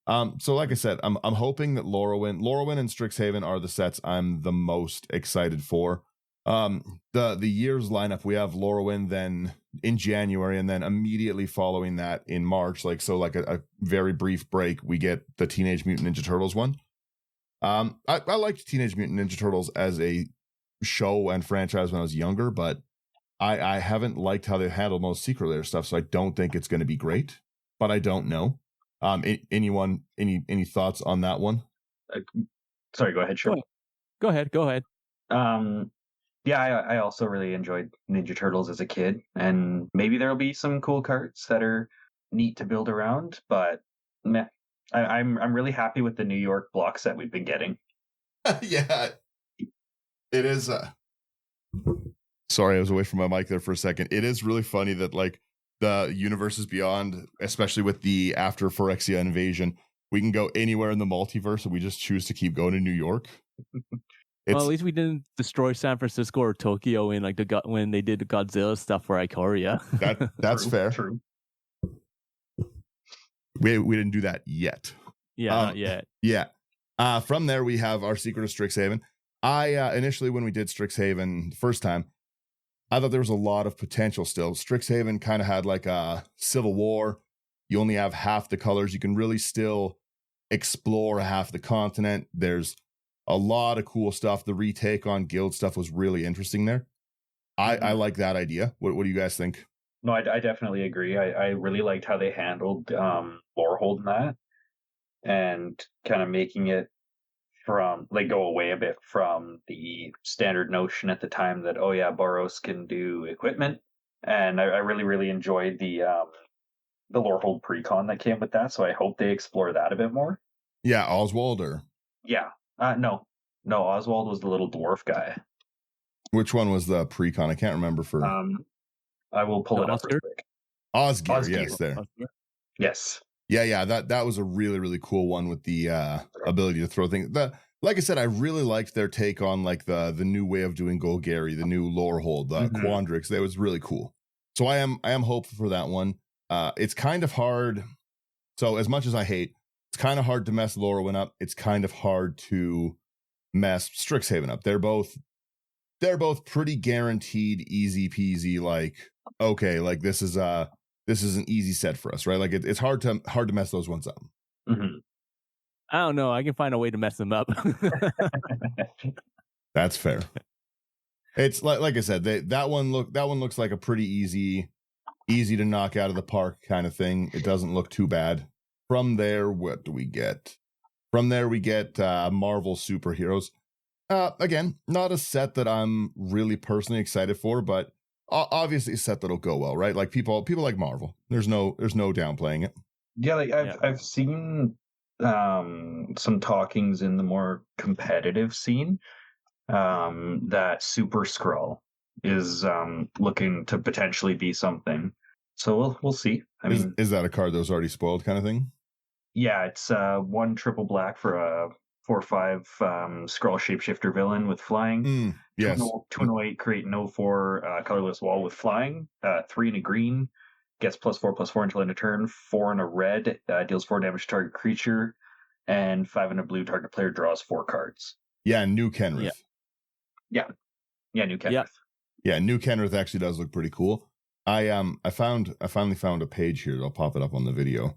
So like I said, I'm hoping that Lorwyn and Strixhaven are the sets I'm the most excited for. The year's lineup, we have Lorwyn then in January, and then immediately following that in March, like a very brief break, we get the Teenage Mutant Ninja Turtles one. I liked Teenage Mutant Ninja Turtles as a show and franchise when I was younger, but I haven't liked how they handled most Secret Lair stuff, so I don't think it's going to be great, but I don't know. Any thoughts on that one? Sorry, go ahead, sure. Go ahead. Yeah, I also really enjoyed Ninja Turtles as a kid, and maybe there'll be some cool cards that are neat to build around, but meh. I'm really happy with the New York block set we've been getting. Yeah, it is. Sorry, I was away from my mic there for a second. It is really funny that like the universes beyond, especially with the after Phyrexia invasion, we can go anywhere in the multiverse, and we just choose to keep going to New York. Well, at least we didn't destroy San Francisco or Tokyo in like when they did the Godzilla stuff for Ikoria. That's True, fair. True. We didn't do that yet. Yeah, not yet. Yeah. From there we have our Secret of Strixhaven. I initially when we did Strixhaven the first time, I thought there was a lot of potential still. Strixhaven kind of had like a Civil War. You only have half the colors. You can really still explore half the continent. There's a lot of cool stuff. The retake on guild stuff was really interesting there. I like that idea. What do you guys think? No, I definitely agree. I really liked how they handled Lorehold in that, and kind of making it from like go away a bit from the standard notion at the time that Boros can do equipment, and I really enjoyed the Lorehold precon that came with that. So I hope they explore that a bit more. Yeah, Oswald or no, Oswald was the little dwarf guy. Which one was the precon? I can't remember for. I will pull it up real quick. Osgear, yes, there. Yes. Yeah, that was a really, really cool one with the ability to throw things. Like I said, I really liked their take on like the new way of doing Golgari, the new lore hold, the Quandrix. That was really cool. So I am hopeful for that one. It's kind of hard. So as much as I hate, it's kind of hard to mess Lorwyn up. It's kind of hard to mess Strixhaven up. They're both pretty guaranteed easy peasy. Like, okay, like this is an easy set for us, right? Like it's hard to mess those ones up. Mm-hmm. I don't know. I can find a way to mess them up. That's fair. It's like I said, that one looks like a pretty easy to knock out of the park kind of thing. It doesn't look too bad. From there, what do we get? From there, we get Marvel superheroes. Again, not a set that I'm really personally excited for, but obviously a set that'll go well, right? Like people like Marvel. There's no downplaying it. Yeah, like I've seen some talkings in the more competitive scene that Super Skrull is looking to potentially be something. So we'll see. I mean, is that a card that was already spoiled kind of thing? Yeah, it's 1 triple black for a 4/5 Skrull shapeshifter villain with flying. Yes. 2/8 create an 0/4 colorless wall with flying. 3 and a green gets +4/+4 until end of turn. 4 and a red deals 4 damage to target creature, and 5 and a blue target player draws 4 cards. Yeah, New Kenrith. Yeah, New Kenrith. Yeah, New Kenrith actually does look pretty cool. I finally found a page here. I'll pop it up on the video.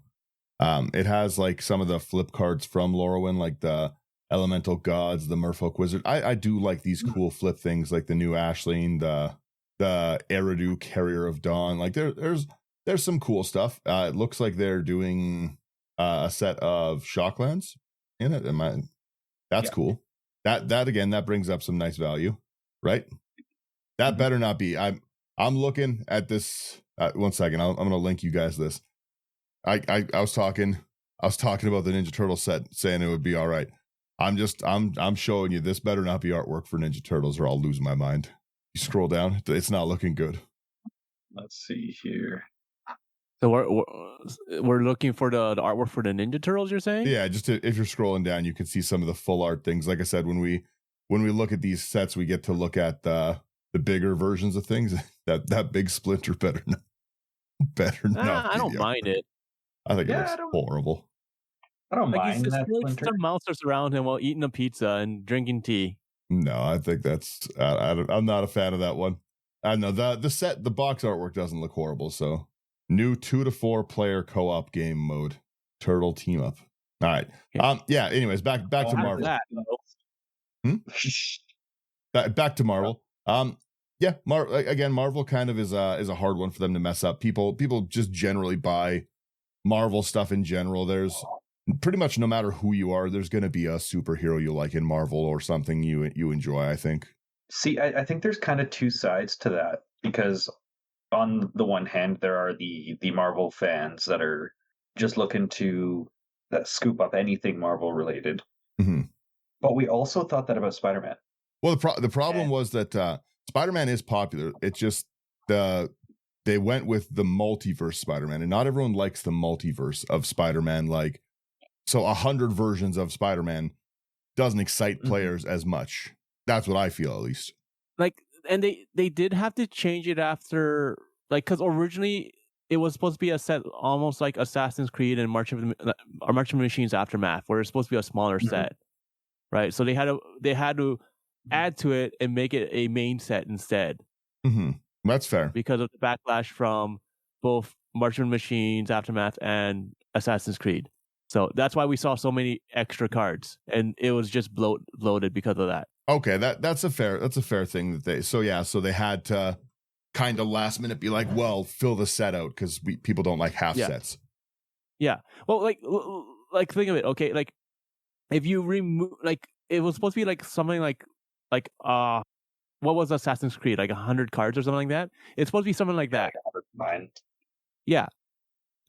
It has like some of the flip cards from Lorwyn, like the Elemental Gods, the Merfolk Wizard. I do like these cool flip things, like the new Ashling, the Eridu Carrier of Dawn. Like there's some cool stuff. It looks like they're doing a set of Shocklands in it. That's cool. That again, that brings up some nice value, right? That better not be. I'm looking at this. 1 second. I'm going to link you guys this. I was talking about the Ninja Turtle set, saying it would be all right. I'm showing you this better not be artwork for Ninja Turtles, or I'll lose my mind. You scroll down, it's not looking good. Let's see here. So we're looking for the artwork for the Ninja Turtles, you're saying? Yeah, just if you're scrolling down, you can see some of the full art things. Like I said, when we look at these sets, we get to look at the bigger versions of things. That big Splinter better not. I don't mind it. I think it looks horrible. I don't mind that. He's some monsters around him while eating a pizza and drinking tea. No, I think that's. I'm not a fan of that one. I know the box artwork doesn't look horrible. So new 2 to 4 player co-op game mode, Turtle team up. All right. Yeah. Anyways, back to Marvel. Back to Marvel. Yeah. Again, Marvel kind of is a hard one for them to mess up. People just generally buy Marvel stuff in general. There's pretty much, no matter who you are, there's going to be a superhero you like in Marvel or something you enjoy, I think. See, I think there's kind of two sides to that, because on the one hand, there are the Marvel fans that are just looking to scoop up anything Marvel related. Mm-hmm. But we also thought that about Spider-Man. Well, the problem was that Spider-Man is popular. It's just they went with the multiverse Spider-Man, and not everyone likes the multiverse of Spider-Man. Like, so 100 versions of Spider-Man doesn't excite players as much. That's what I feel, at least. Like, and they did have to change it after, like, because originally it was supposed to be a set almost like Assassin's Creed and March of the Machines Aftermath, where it's supposed to be a smaller set, right? So they had to add to it and make it a main set instead. Mm-hmm. That's fair, because of the backlash from both March of the Machines Aftermath and Assassin's Creed. So that's why we saw so many extra cards, and it was just bloated because of that. Okay, that's a fair thing that they had to kind of last minute be like, well, fill the set out because people don't like half sets. Yeah. Well, like think of it. Okay, like if you remove, like, it was supposed to be like something like what was Assassin's Creed, like 100 cards or something like that? It's supposed to be something like that. Yeah.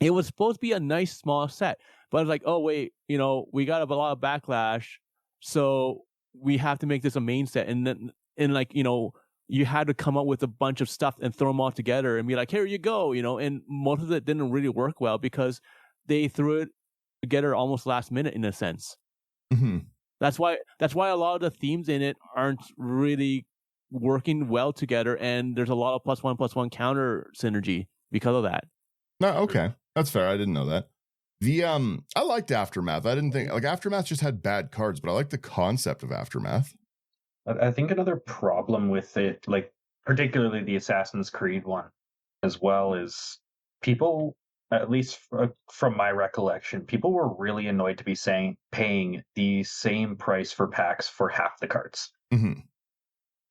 It was supposed to be a nice small set, but it's like, oh wait, we got a lot of backlash, so we have to make this a main set, and then you had to come up with a bunch of stuff and throw them all together and be like, here you go, and most of it didn't really work well because they threw it together almost last minute in a sense. Mm-hmm. That's why a lot of the themes in it aren't really working well together, and there's a lot of +1/+1 counter synergy because of that. No, okay, that's fair. I didn't know that. I liked Aftermath. I didn't think like Aftermath just had bad cards, but I like the concept of Aftermath. I think another problem with it, like particularly the Assassin's Creed one as well, is people, at least from my recollection, people were really annoyed to be paying the same price for packs for half the cards. Mm-hmm.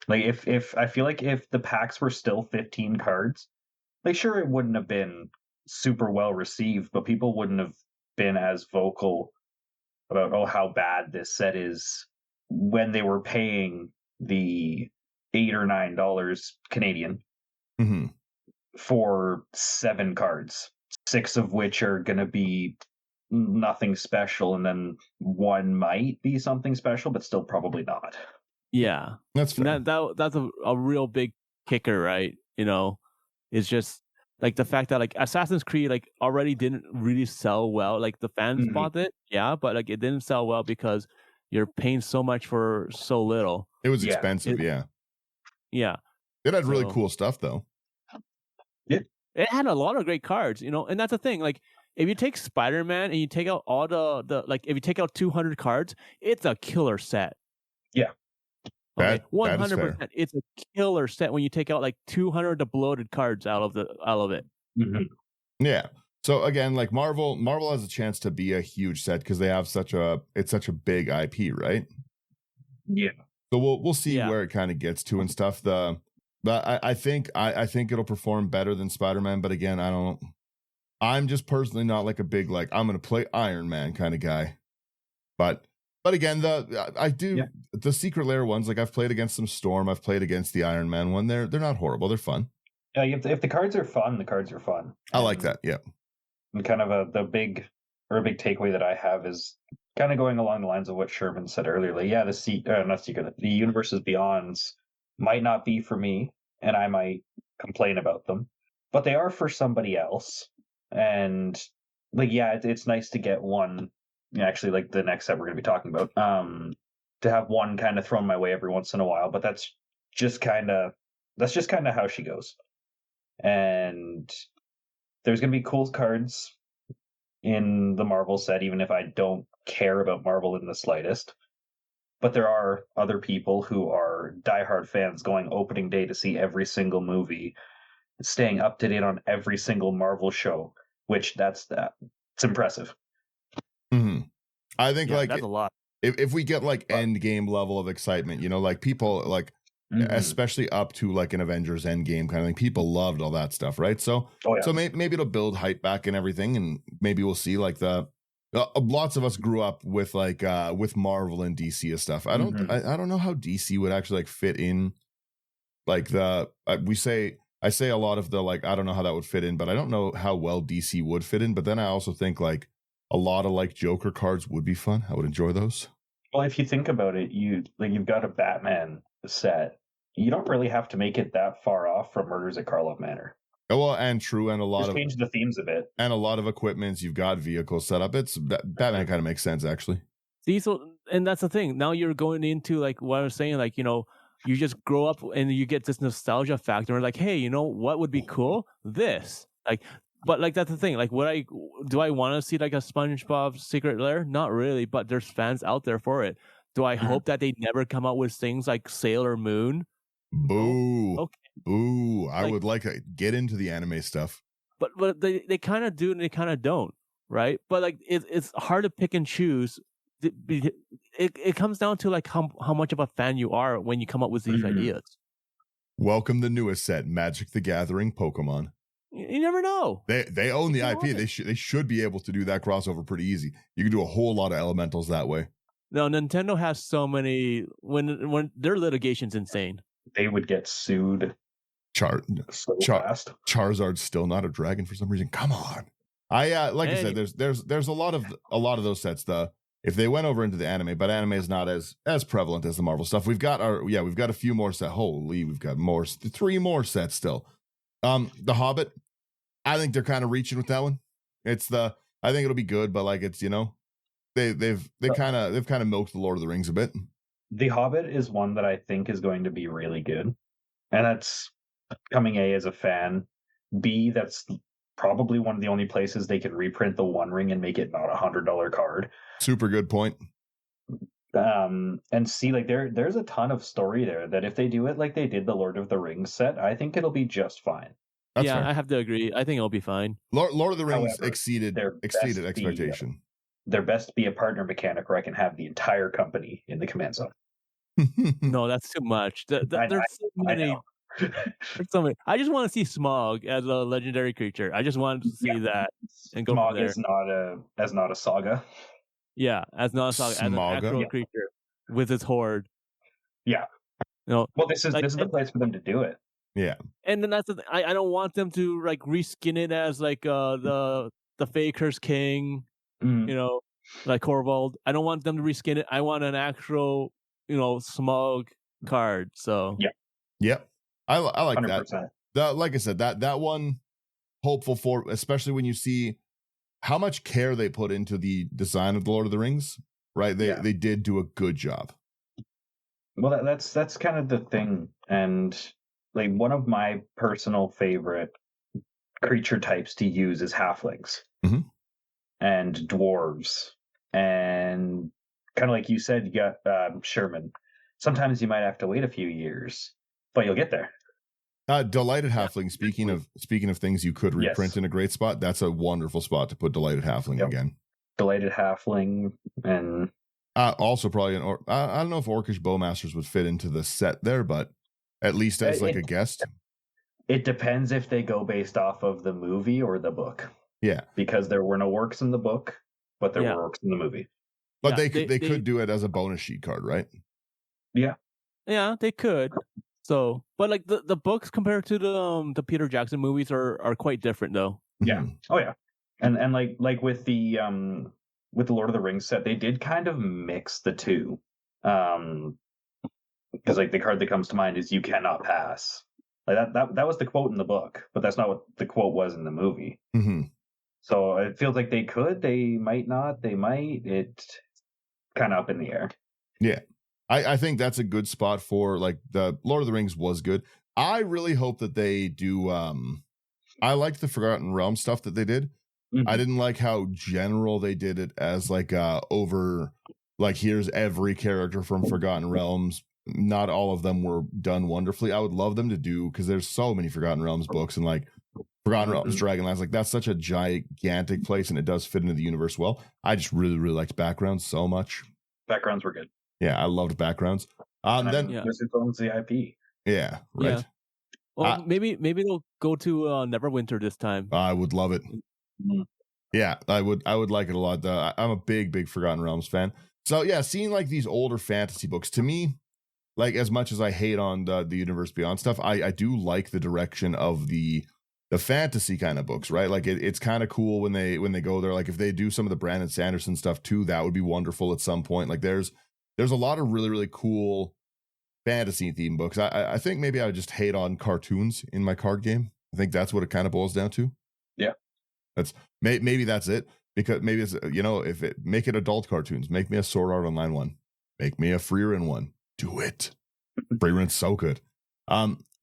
Like if I feel like if the packs were still 15 cards, like sure it wouldn't have been super well received, but people wouldn't have been as vocal about how bad this set is when they were paying the $8 or $9 Canadian Mm-hmm. for 7 cards, 6 of which are going to be nothing special, and then 1 might be something special, but still probably not. Yeah, That's fair. That's a real big kicker, right? It's just like the fact that like Assassin's Creed like already didn't really sell well. Like the fans bought it, yeah, but like it didn't sell well because you're paying so much for so little. It was expensive, yeah. It had really cool stuff though. Yeah, it had a lot of great cards, and that's the thing. Like if you take Spider-Man and you take out all the like if you take out 200 cards, it's a killer set. Yeah. Okay, 100%. It's a killer set when you take out like 200 of the bloated cards out of it. Mm-hmm. Yeah. So again, like Marvel has a chance to be a huge set because they have such a big IP, right? Yeah. So we'll see where it kind of gets to and stuff. But I think it'll perform better than Spider-Man. But again, I'm just personally not like a big like I'm gonna play Iron Man kind of guy. But again, the Secret Lair ones, like I've played against some Storm, I've played against the Iron Man one. They're not horrible. They're fun. Yeah, if the cards are fun, the cards are fun. I like that. Yeah. And kind of a big takeaway that I have is kind of going along the lines of what Sherman said earlier. Like, yeah, the Universes Beyonds might not be for me, and I might complain about them, but they are for somebody else. And like, yeah, it's nice to get one. Actually, like the next set we're going to be talking about, to have one kind of thrown my way every once in a while, but that's just kind of how she goes. And there's going to be cool cards in the Marvel set, even if I don't care about Marvel in the slightest. But there are other people who are diehard fans going opening day to see every single movie, staying up to date on every single Marvel show, which it's impressive. Mm-hmm. I think like that's a lot. If we get like end game level of excitement, like people like especially up to like an Avengers Endgame kind of thing, people loved all that stuff, right? So so maybe it'll build hype back and everything, and maybe we'll see like lots of us grew up with like with Marvel and DC and stuff. I don't know how DC would actually like fit in like I say a lot of the like I don't know how that would fit in, but I don't know how well DC would fit in. But then I also think like a lot of like Joker cards would be fun. I would enjoy those. Well, if you think about it, you've got a Batman set. You don't really have to make it that far off from Murders at Karlov Manor. Oh, well, and true, and a lot of change the themes a bit, and a lot of equipments. You've got vehicles set up. It's Batman kind of makes sense actually. See, and that's the thing. Now you're going into like what I was saying, like you just grow up and you get this nostalgia factor. Like, hey, what would be cool? This like. But like that's the thing. Like, do I want to see like a SpongeBob Secret Lair? Not really. But there's fans out there for it. Do I hope that they never come out with things like Sailor Moon? Boo. Okay. Boo. I would like to get into the anime stuff. But they kind of do and they kind of don't, right? But like it's hard to pick and choose. It comes down to like how much of a fan you are when you come up with these ideas. Welcome the newest set, Magic the Gathering Pokemon. You never know. They own the IP. They should be able to do that crossover pretty easy. You can do a whole lot of elementals that way. No, Nintendo has so many. When their litigation's insane. They would get sued. Fast. Charizard's still not a dragon for some reason. Come on. I said, there's a lot of those sets. If they went over into the anime, but anime is not as prevalent as the Marvel stuff. We've got a few more sets. Holy, we've got 3 more sets still. The Hobbit. I think they're kind of reaching with that one. I think it'll be good, but like it's they've kind of milked the Lord of the Rings a bit. The Hobbit is one that I think is going to be really good, and that's coming A as a fan. B, that's probably one of the only places they can reprint the One Ring and make it not $100 card. Super good point. And C, like there's a ton of story there that if they do it like they did the Lord of the Rings set, I think it'll be just fine. That's fair. I have to agree. I think it'll be fine. Lord of the Rings However, exceeded expectation. Their best be a partner mechanic where I can have the entire company in the command zone. No, that's too much. There's so many. There's so many. I just want to see Smog as a legendary creature. I just wanted to see that and go Smog from there. is not a saga. Yeah, as not a saga, as an actual creature with its horde. Yeah. Well, this is the place for them to do it. Yeah. And then that's the thing. I don't want them to like reskin it as like the Faker's King, like Corvold. I don't want them to reskin it. I want an actual, Smog card. So Yep. I like 100%. that. Like I said, that one hopeful for, especially when you see how much care they put into the design of the Lord of the Rings, right? They did do a good job. Well, that's kind of the thing, and like one of my personal favorite creature types to use is halflings and dwarves, and kind of like you said, you got Sherman. Sometimes you might have to wait a few years, but you'll get there. Delighted Halfling. Speaking of things you could reprint in a great spot, that's a wonderful spot to put Delighted Halfling again. Delighted Halfling, and also probably I don't know if Orcish Bowmasters would fit into the set there, but at least as like a guest. It depends if they go based off of the movie or the book. Yeah, because there were no orcs in the book, but there were orcs in the movie. But they could do it as a bonus sheet card, right? Yeah, they could. So, but like the books compared to the Peter Jackson movies are quite different though. Yeah. Oh yeah. And like with the Lord of the Rings set, they did kind of mix the two. Because like the card that comes to mind is "You cannot pass." Like that was the quote in the book, but that's not what the quote was in the movie. Mm-hmm. So it feels like they could, they might not, they might. It's kind of up in the air. Yeah. I think that's a good spot for like the Lord of the Rings was good. I really hope that they do. I liked the Forgotten Realms stuff that they did. Mm-hmm. I didn't like how general they did it as like over like here's every character from Forgotten Realms. Not all of them were done wonderfully. I would love them to do because there's so many Forgotten Realms books and like Forgotten Realms, Dragonlance, like that's such a gigantic place and it does fit into the universe well. I just really, really liked Backgrounds so much. Backgrounds were good. Yeah, I loved Backgrounds. Then Wizards owns the IP. Yeah, right. Yeah. Well, maybe they'll go to Neverwinter this time. I would love it. Mm-hmm. Yeah, I would like it a lot. I'm a big Forgotten Realms fan. So yeah, seeing like these older fantasy books to me, like as much as I hate on the Universe Beyond stuff, I do like the direction of the fantasy kind of books, right? Like it's kind of cool when they go there. Like if they do some of the Brandon Sanderson stuff too, that would be wonderful at some point. Like there's a lot of really, really cool fantasy theme books. I think maybe I would just hate on cartoons in my card game. I think that's what it kind of boils down to. Yeah. That's maybe that's it, because maybe it's, make it adult cartoons. Make me a Sword Art Online one. Make me a Freerun one. Do it. Freerun's so good.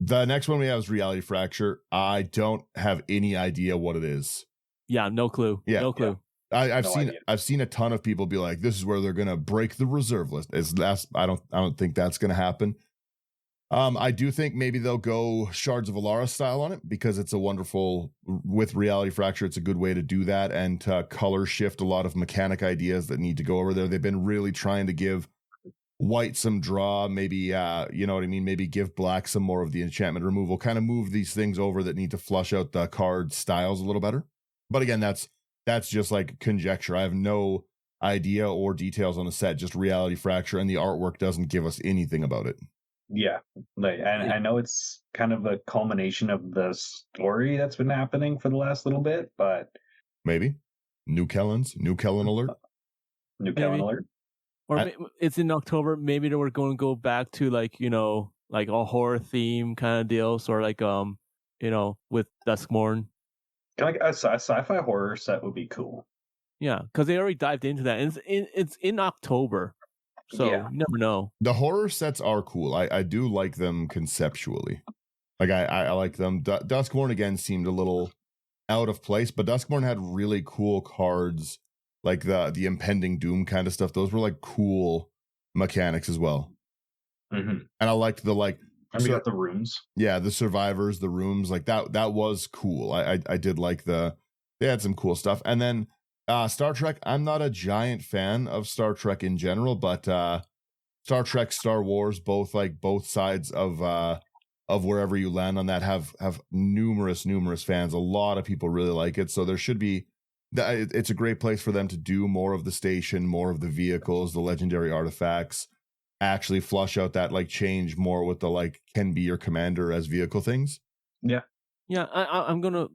The next one we have is Reality Fracture. I don't have any idea what it is. Yeah, no clue. Yeah, no clue. Yeah. I've seen a ton of people be like, this is where they're gonna break the reserve list. I don't think that's gonna happen. I do think maybe they'll go Shards of Alara style on it because it's a wonderful, with Reality Fracture, it's a good way to do that and to color shift a lot of mechanic ideas that need to go over there. They've been really trying to give white some draw, maybe you know what I mean, maybe give black some more of the enchantment removal, kind of move these things over that need to flush out the card styles a little better. But again, that's just like conjecture. I have no idea or details on the set, just Reality Fracture, and the artwork doesn't give us anything about it. Yeah, I know it's kind of a culmination of the story that's been happening for the last little bit, but maybe New Kellen alert. New Kellen alert. Or it's in October. Maybe they were going to go back to like a horror theme kind of deal, sort of like with Duskmorn. Like a sci-fi horror set would be cool. Yeah, because they already dived into that. And it's in October, so Yeah. you never know. The horror sets are cool. I do like them conceptually. Like I like them. Duskborn again seemed a little out of place, but Duskborn had really cool cards, like the impending doom kind of stuff. Those were like cool mechanics as well. Mm-hmm. And I liked the like. And we got the rooms. Yeah, the survivors, the rooms, like that was cool. I did like they had some cool stuff. And then Star Trek, I'm not a giant fan of Star Trek in general, but Star Trek, Star Wars, both sides of wherever you land on that have numerous fans. A lot of people really like it. So there should be it's a great place for them to do more of the station, more of the vehicles, the legendary artifacts. Actually flush out that like change more with the like can be your commander as vehicle things. Yeah. I'm gonna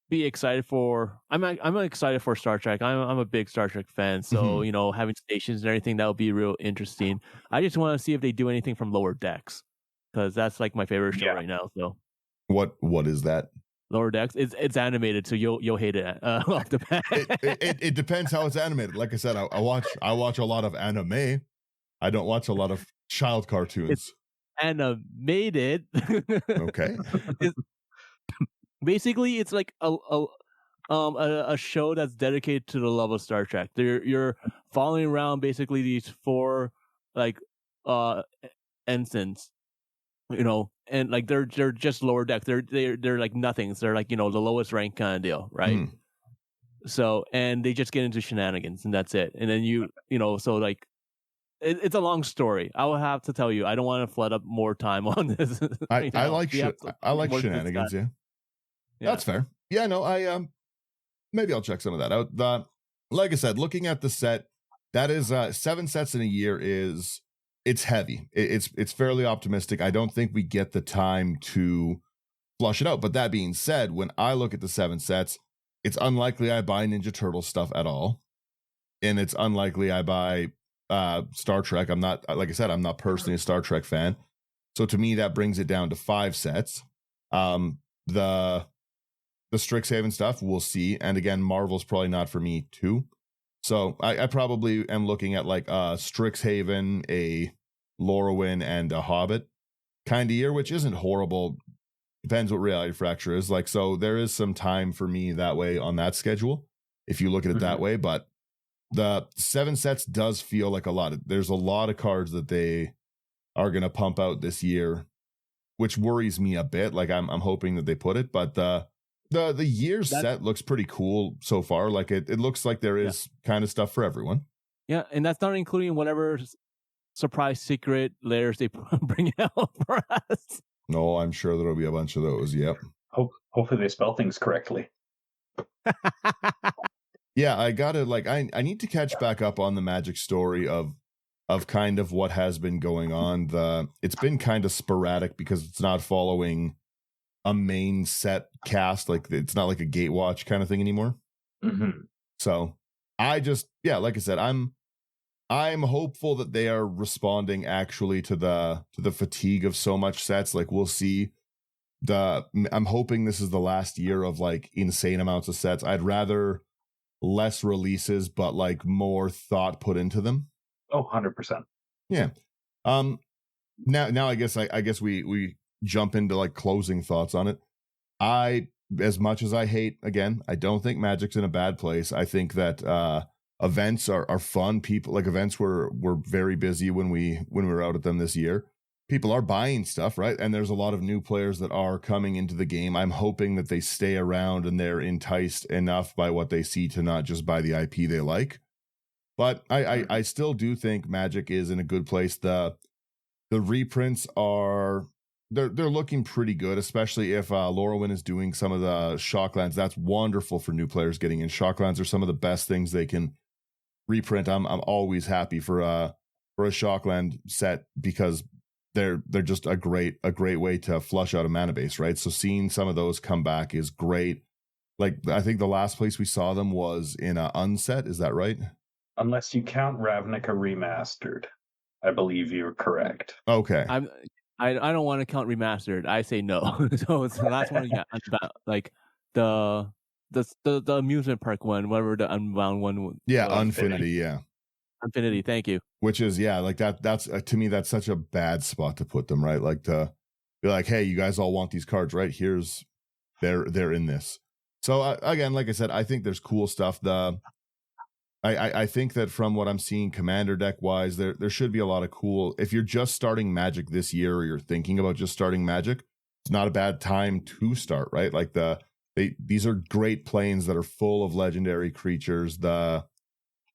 be excited for. I'm excited for Star Trek. I'm a big Star Trek fan, so having stations and everything, that would be real interesting. I just want to see if they do anything from Lower Decks, because that's like my favorite show right now. So what is that? Lower Decks. It's animated, so you'll hate it off the bat. It depends how it's animated. Like I said, I watch a lot of anime. I don't watch a lot of child cartoons. It's animated. Okay. Basically, it's like a show that's dedicated to the love of Star Trek. You're following around basically these 4 like ensigns, and like they're just lower deck. They're like nothings. They're like the lowest rank kind of deal, right? So and they just get into shenanigans and that's it. And then so like. It's a long story. I will have to tell you. I don't want to flood up more time on this. I like shenanigans. Yeah, that's fair. Yeah, no, I maybe I'll check some of that out. Like I said, looking at the set, that is 7 sets in a year it's heavy. It's fairly optimistic. I don't think we get the time to flush it out. But that being said, when I look at the 7 sets, it's unlikely I buy Ninja Turtle stuff at all, and it's unlikely I buy Star Trek. I'm not, like I said, I'm not personally a Star Trek fan. So to me, that brings it down to 5 sets. The Strixhaven stuff, we'll see. And again, Marvel's probably not for me too. So I probably am looking at like Strixhaven, a Lorwyn, and a Hobbit kind of year, which isn't horrible. Depends what Reality Fracture is like. So there is some time for me that way on that schedule, if you look at it that way. But the 7 sets does feel like a lot. There's a lot of cards that they are going to pump out this year, which worries me a bit. Like I'm hoping that they put it, but the year set looks pretty cool so far. Like it looks like there is kind of stuff for everyone. Yeah, and that's not including whatever surprise secret layers they bring out for us. No, I'm sure there'll be a bunch of those. Yep. Hopefully they spell things correctly. Yeah, I gotta I need to catch back up on the Magic story of kind of what has been going on. It's been kind of sporadic because it's not following a main set cast. Like it's not like a Gatewatch kind of thing anymore. So I just like I said, I'm hopeful that they are responding actually to the fatigue of so much sets. Like we'll see. I'm hoping this is the last year of like insane amounts of sets. I'd rather less releases, but like more thought put into them. Oh, 100%. Yeah. Now I guess we jump into like closing thoughts on it. As much as I hate, again, I don't think Magic's in a bad place. I think that events are fun. People like events were very busy when we were out at them this year. People are buying stuff, right? And there's a lot of new players that are coming into the game. I'm hoping that they stay around and they're enticed enough by what they see to not just buy the IP they like. But I still do think Magic is in a good place. The reprints are they're looking pretty good, especially if Lorwyn is doing some of the Shocklands. That's wonderful for new players getting in. Shocklands are some of the best things they can reprint. I'm always happy for a Shockland set because they're just a great way to flush out a mana base, right? So seeing some of those come back is great. Like I think the last place we saw them was in Unset. Is that right? Unless you count Ravnica Remastered, I believe you're correct. Okay. I don't want to count Remastered. I say no. So it's the last one. Yeah, like the the amusement park one, whatever the Unbound one. Yeah, was. Infinity. Yeah, Infinity. Thank you. which is like that's to me that's such a bad spot to put them, right? Like to be like, hey, you guys all want these cards, right? Here's they're in this. So again, like I said, I think there's cool stuff. I think that from what I'm seeing commander deck wise, there should be a lot of cool. If you're just starting Magic this year, or you're thinking about just starting Magic, it's not a bad time to start, right? Like these are great planes that are full of legendary creatures.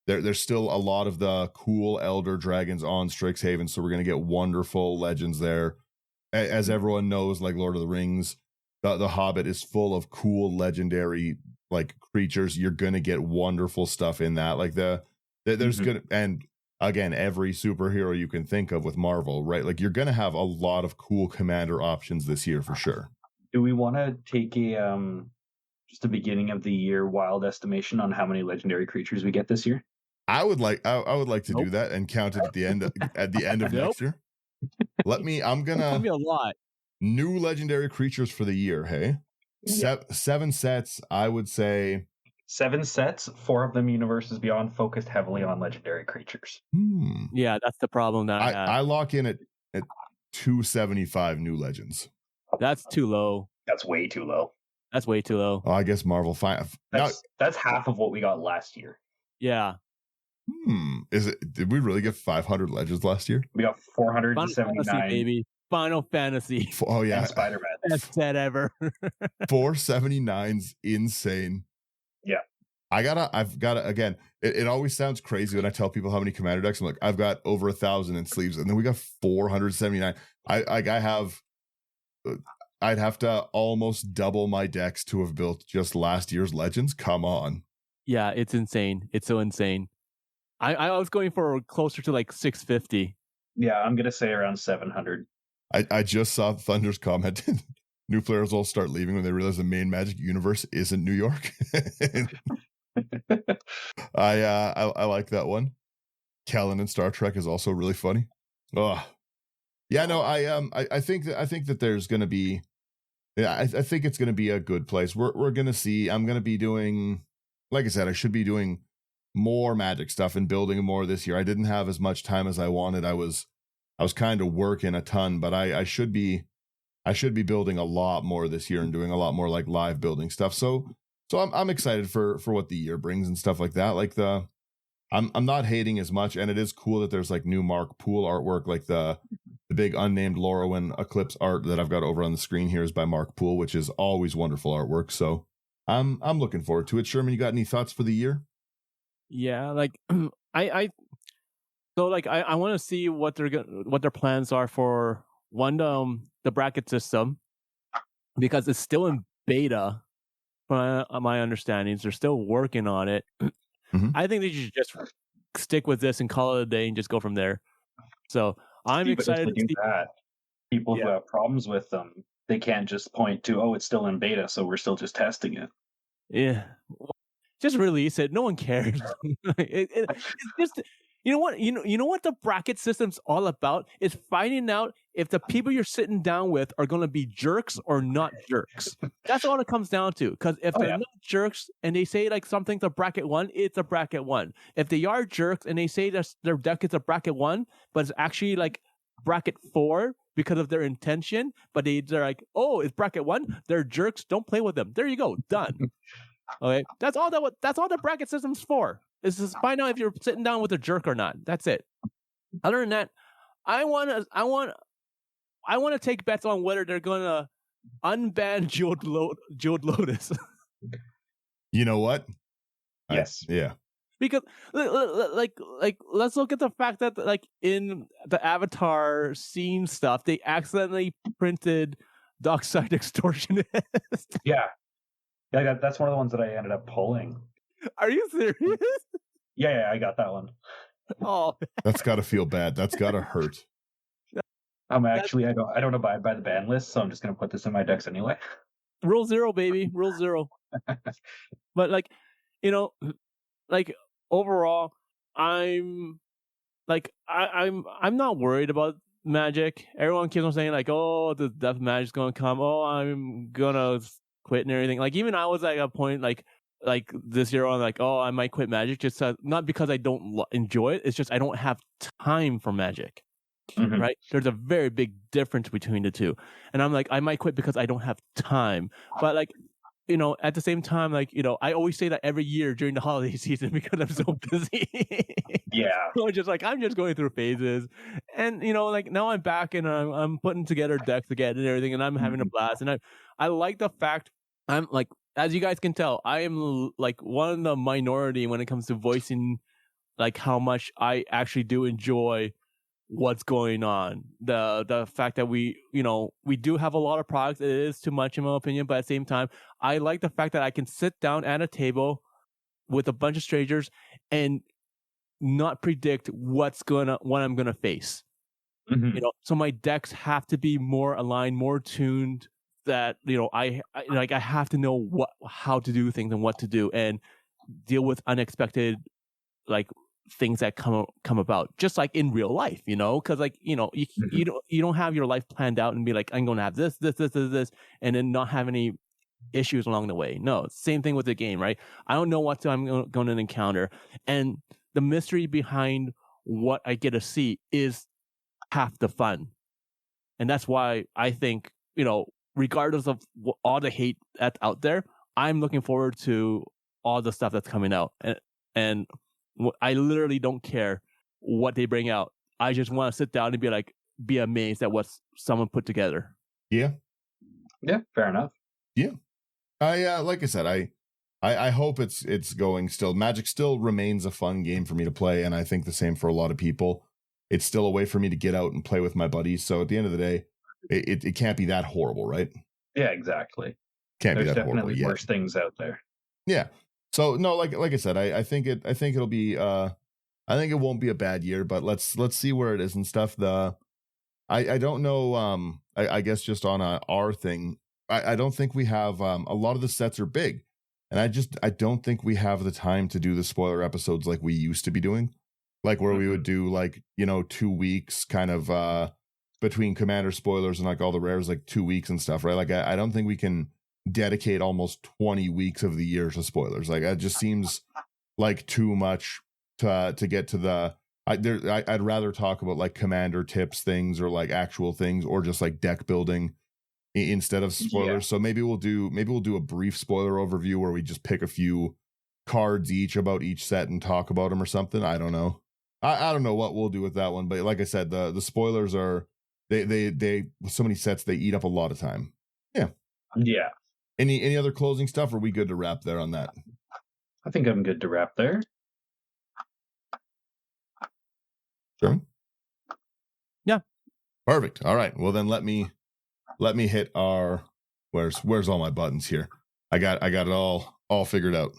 There's still a lot of the cool Elder Dragons on Strixhaven, so we're gonna get wonderful legends there. As everyone knows, like Lord of the Rings, the Hobbit is full of cool legendary like creatures. You're gonna get wonderful stuff in that. Like there's gonna, and again, every superhero you can think of with Marvel, right? Like you're gonna have a lot of cool commander options this year for sure. Do we want to take a just a beginning of the year wild estimation on how many legendary creatures we get this year? I would like to do that and count it at the end of next year. I'm gonna Give me a lot. New legendary creatures for the year. Hey, 7 sets. I would say 7 sets. 4 of them Universes Beyond, focused heavily on legendary creatures. Yeah, that's the problem that I lock in at 275 new legends. That's too low. That's way too low. That's way too low. Oh, I guess Marvel 5. That's half of what we got last year. Yeah. Is it? Did we really get 500 legends last year? We got 479. Final Fantasy, baby. Final Fantasy. Oh yeah, Spider-Man. Best set ever. 479's insane. Yeah. I've got again. It always sounds crazy when I tell people how many commander decks. I'm like, I've got over 1,000 in sleeves, and then we got 479. I'd have to almost double my decks to have built just last year's legends. Come on. Yeah, it's insane. It's so insane. I was going for closer to like 650. Yeah, I'm gonna say around 700. I just saw Thunder's comment. New players will start leaving when they realize the main Magic universe isn't New York. I like that one. Kellen in Star Trek is also really funny. Oh, yeah. No, I think that there's gonna be. Yeah, I think it's gonna be a good place. We're gonna see. I'm gonna be doing, like I said, I should be doing more Magic stuff and building more this year. I didn't have as much time as I wanted. I was kind of working a ton, but I should be building a lot more this year and doing a lot more like live building stuff. So I'm excited for what the year brings and stuff like that. Like I'm not hating as much, and it is cool that there's like new Mark Poole artwork, like the big unnamed Lorwyn Eclipse art that I've got over on the screen here is by Mark Poole, which is always wonderful artwork. So I'm looking forward to it. Sherman, you got any thoughts for the year? Yeah, like I want to see what their plans are for the bracket system, because it's still in beta. From my understandings, they're still working on it. Mm-hmm. I think they should just stick with this and call it a day and just go from there. So I'm excited to see that. People who have problems with them, they can't just point to, oh, it's still in beta, so we're still just testing it. Yeah. Just release it. No one cares. It's just, you know what the bracket system's all about is finding out if the people you're sitting down with are going to be jerks or not jerks. That's all it comes down to. Because if they're not jerks and they say like something's a bracket 1, it's a bracket 1. If they are jerks and they say that their deck is a bracket 1, but it's actually like bracket 4 because of their intention, but they're like, oh, it's bracket 1. They're jerks. Don't play with them. There you go. Done. Okay, that's all the bracket system's for. Is just find out if you're sitting down with a jerk or not. That's it. Other than that, I want to take bets on whether they're gonna unban Jeweled Lotus. You know what? Yes. Yeah. Because like let's look at the fact that like in the Avatar scene stuff, they accidentally printed Dockside Extortionist. Yeah, that's one of the ones that I ended up pulling. Are you serious? Yeah, I got that one. Oh, that's got to feel bad. That's got to hurt. Actually, I don't abide by the ban list, so I'm just gonna put this in my decks anyway. Rule 0, baby. Rule 0. But like, like overall, I'm not worried about Magic. Everyone keeps on saying like, oh, the death magic's gonna come. Oh, I'm gonna quit and everything. Like even I was at a point like this year on like, oh, I might quit Magic, just not because I don't enjoy it. It's just I don't have time for Magic. Mhm. Right? There's a very big difference between the two. And I'm like, I might quit because I don't have time. But like, you know, at the same time, like, you know, I always say that every year during the holiday season because I'm so busy. Yeah. So it's just like I'm just going through phases. And you know, like now I'm back and I'm putting together decks again and everything, and I'm having a blast. And I like the fact I'm like, as you guys can tell, I am like one of the minority when it comes to voicing like how much I actually do enjoy what's going on. The fact that we, you know, we do have a lot of products. It is too much in my opinion, but at the same time, I like the fact that I can sit down at a table with a bunch of strangers and not predict what I'm gonna face. Mhm. You know, so my decks have to be more aligned, more tuned. That you know, I have to know how to do things and what to do and deal with unexpected like things that come about, just like in real life, you know, because like you know you don't have your life planned out and be like I'm gonna have this, and then not have any issues along the way. No, same thing with the game, right? I don't know what I'm going to encounter, and the mystery behind what I get to see is half the fun, and that's why I think you know, regardless of all the hate that's out there, I'm looking forward to all the stuff that's coming out, and I literally don't care what they bring out. I just want to sit down and be amazed at what someone put together. Yeah. Yeah, fair enough. Yeah. I like I said, I hope it's going still. Magic still remains a fun game for me to play, and I think the same for a lot of people. It's still a way for me to get out and play with my buddies. So at the end of the day, it can't be that horrible, right? Yeah, exactly. Can't There's be that horrible. definitely worse things out there. Yeah. So no, like I said, I think it'll be I think it won't be a bad year, but let's see where it is and stuff. I don't know. I guess just on our thing, I don't think we have a lot of the sets are big, and I don't think we have the time to do the spoiler episodes like we used to be doing, like where we would do like 2 weeks kind of between commander spoilers and like all the rares, like 2 weeks and stuff, right? Like I don't think we can dedicate almost 20 weeks of the year to spoilers. Like it just seems like too much to get to the I'd rather talk about like commander tips things or like actual things or just like deck building instead of spoilers. So maybe we'll do a brief spoiler overview where we just pick a few cards each about each set and talk about them or something. I don't know. I don't know what we'll do with that one, but like I said, the spoilers are they so many sets, they eat up a lot of time. Yeah. Any other closing stuff? Or are we good to wrap there on that? I think I'm good to wrap there. Sure. Yeah. Perfect. All right. Well then let me hit our where's all my buttons here. I got it all figured out.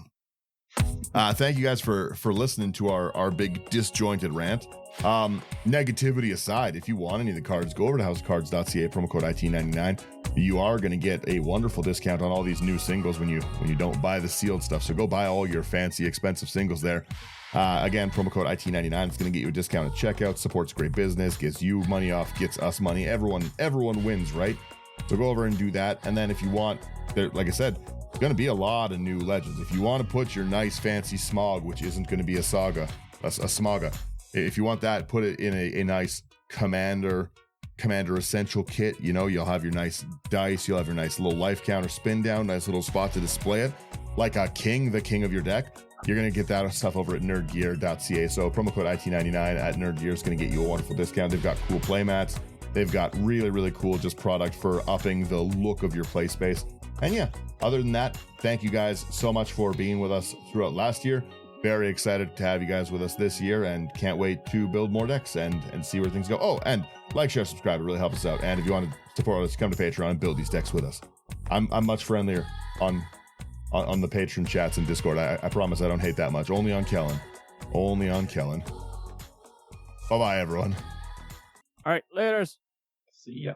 Thank you guys for listening to our big disjointed rant. Negativity aside, if you want any of the cards, go over to housecards.ca, promo code IT99. You are going to get a wonderful discount on all these new singles when you don't buy the sealed stuff. So go buy all your fancy, expensive singles there. Again, promo code IT99. It's going to get you a discount at checkout, supports great business, gets you money off, gets us money. Everyone wins, right? So go over and do that. And then if you want, like I said, there's going to be a lot of new legends. If you want to put your nice fancy Smog, which isn't going to be a Saga, a Smoga, if you want that, put it in a nice Commander Essential kit. You'll have your nice dice, you'll have your nice little life counter spin down, nice little spot to display it, like a king, the king of your deck. You're going to get that stuff over at nerdgear.ca. So promo code IT99 at nerdgear is going to get you a wonderful discount. They've got cool playmats. They've got really, really cool just product for upping the look of your play space. And yeah, other than that, thank you guys so much for being with us throughout last year. Very excited to have you guys with us this year and can't wait to build more decks and see where things go. Oh, and like, share, subscribe. It really helps us out. And if you want to support us, come to Patreon and build these decks with us. I'm much friendlier on the Patreon chats and Discord. I promise I don't hate that much. Only on Kellen. Bye-bye, everyone. All right, laters. See ya.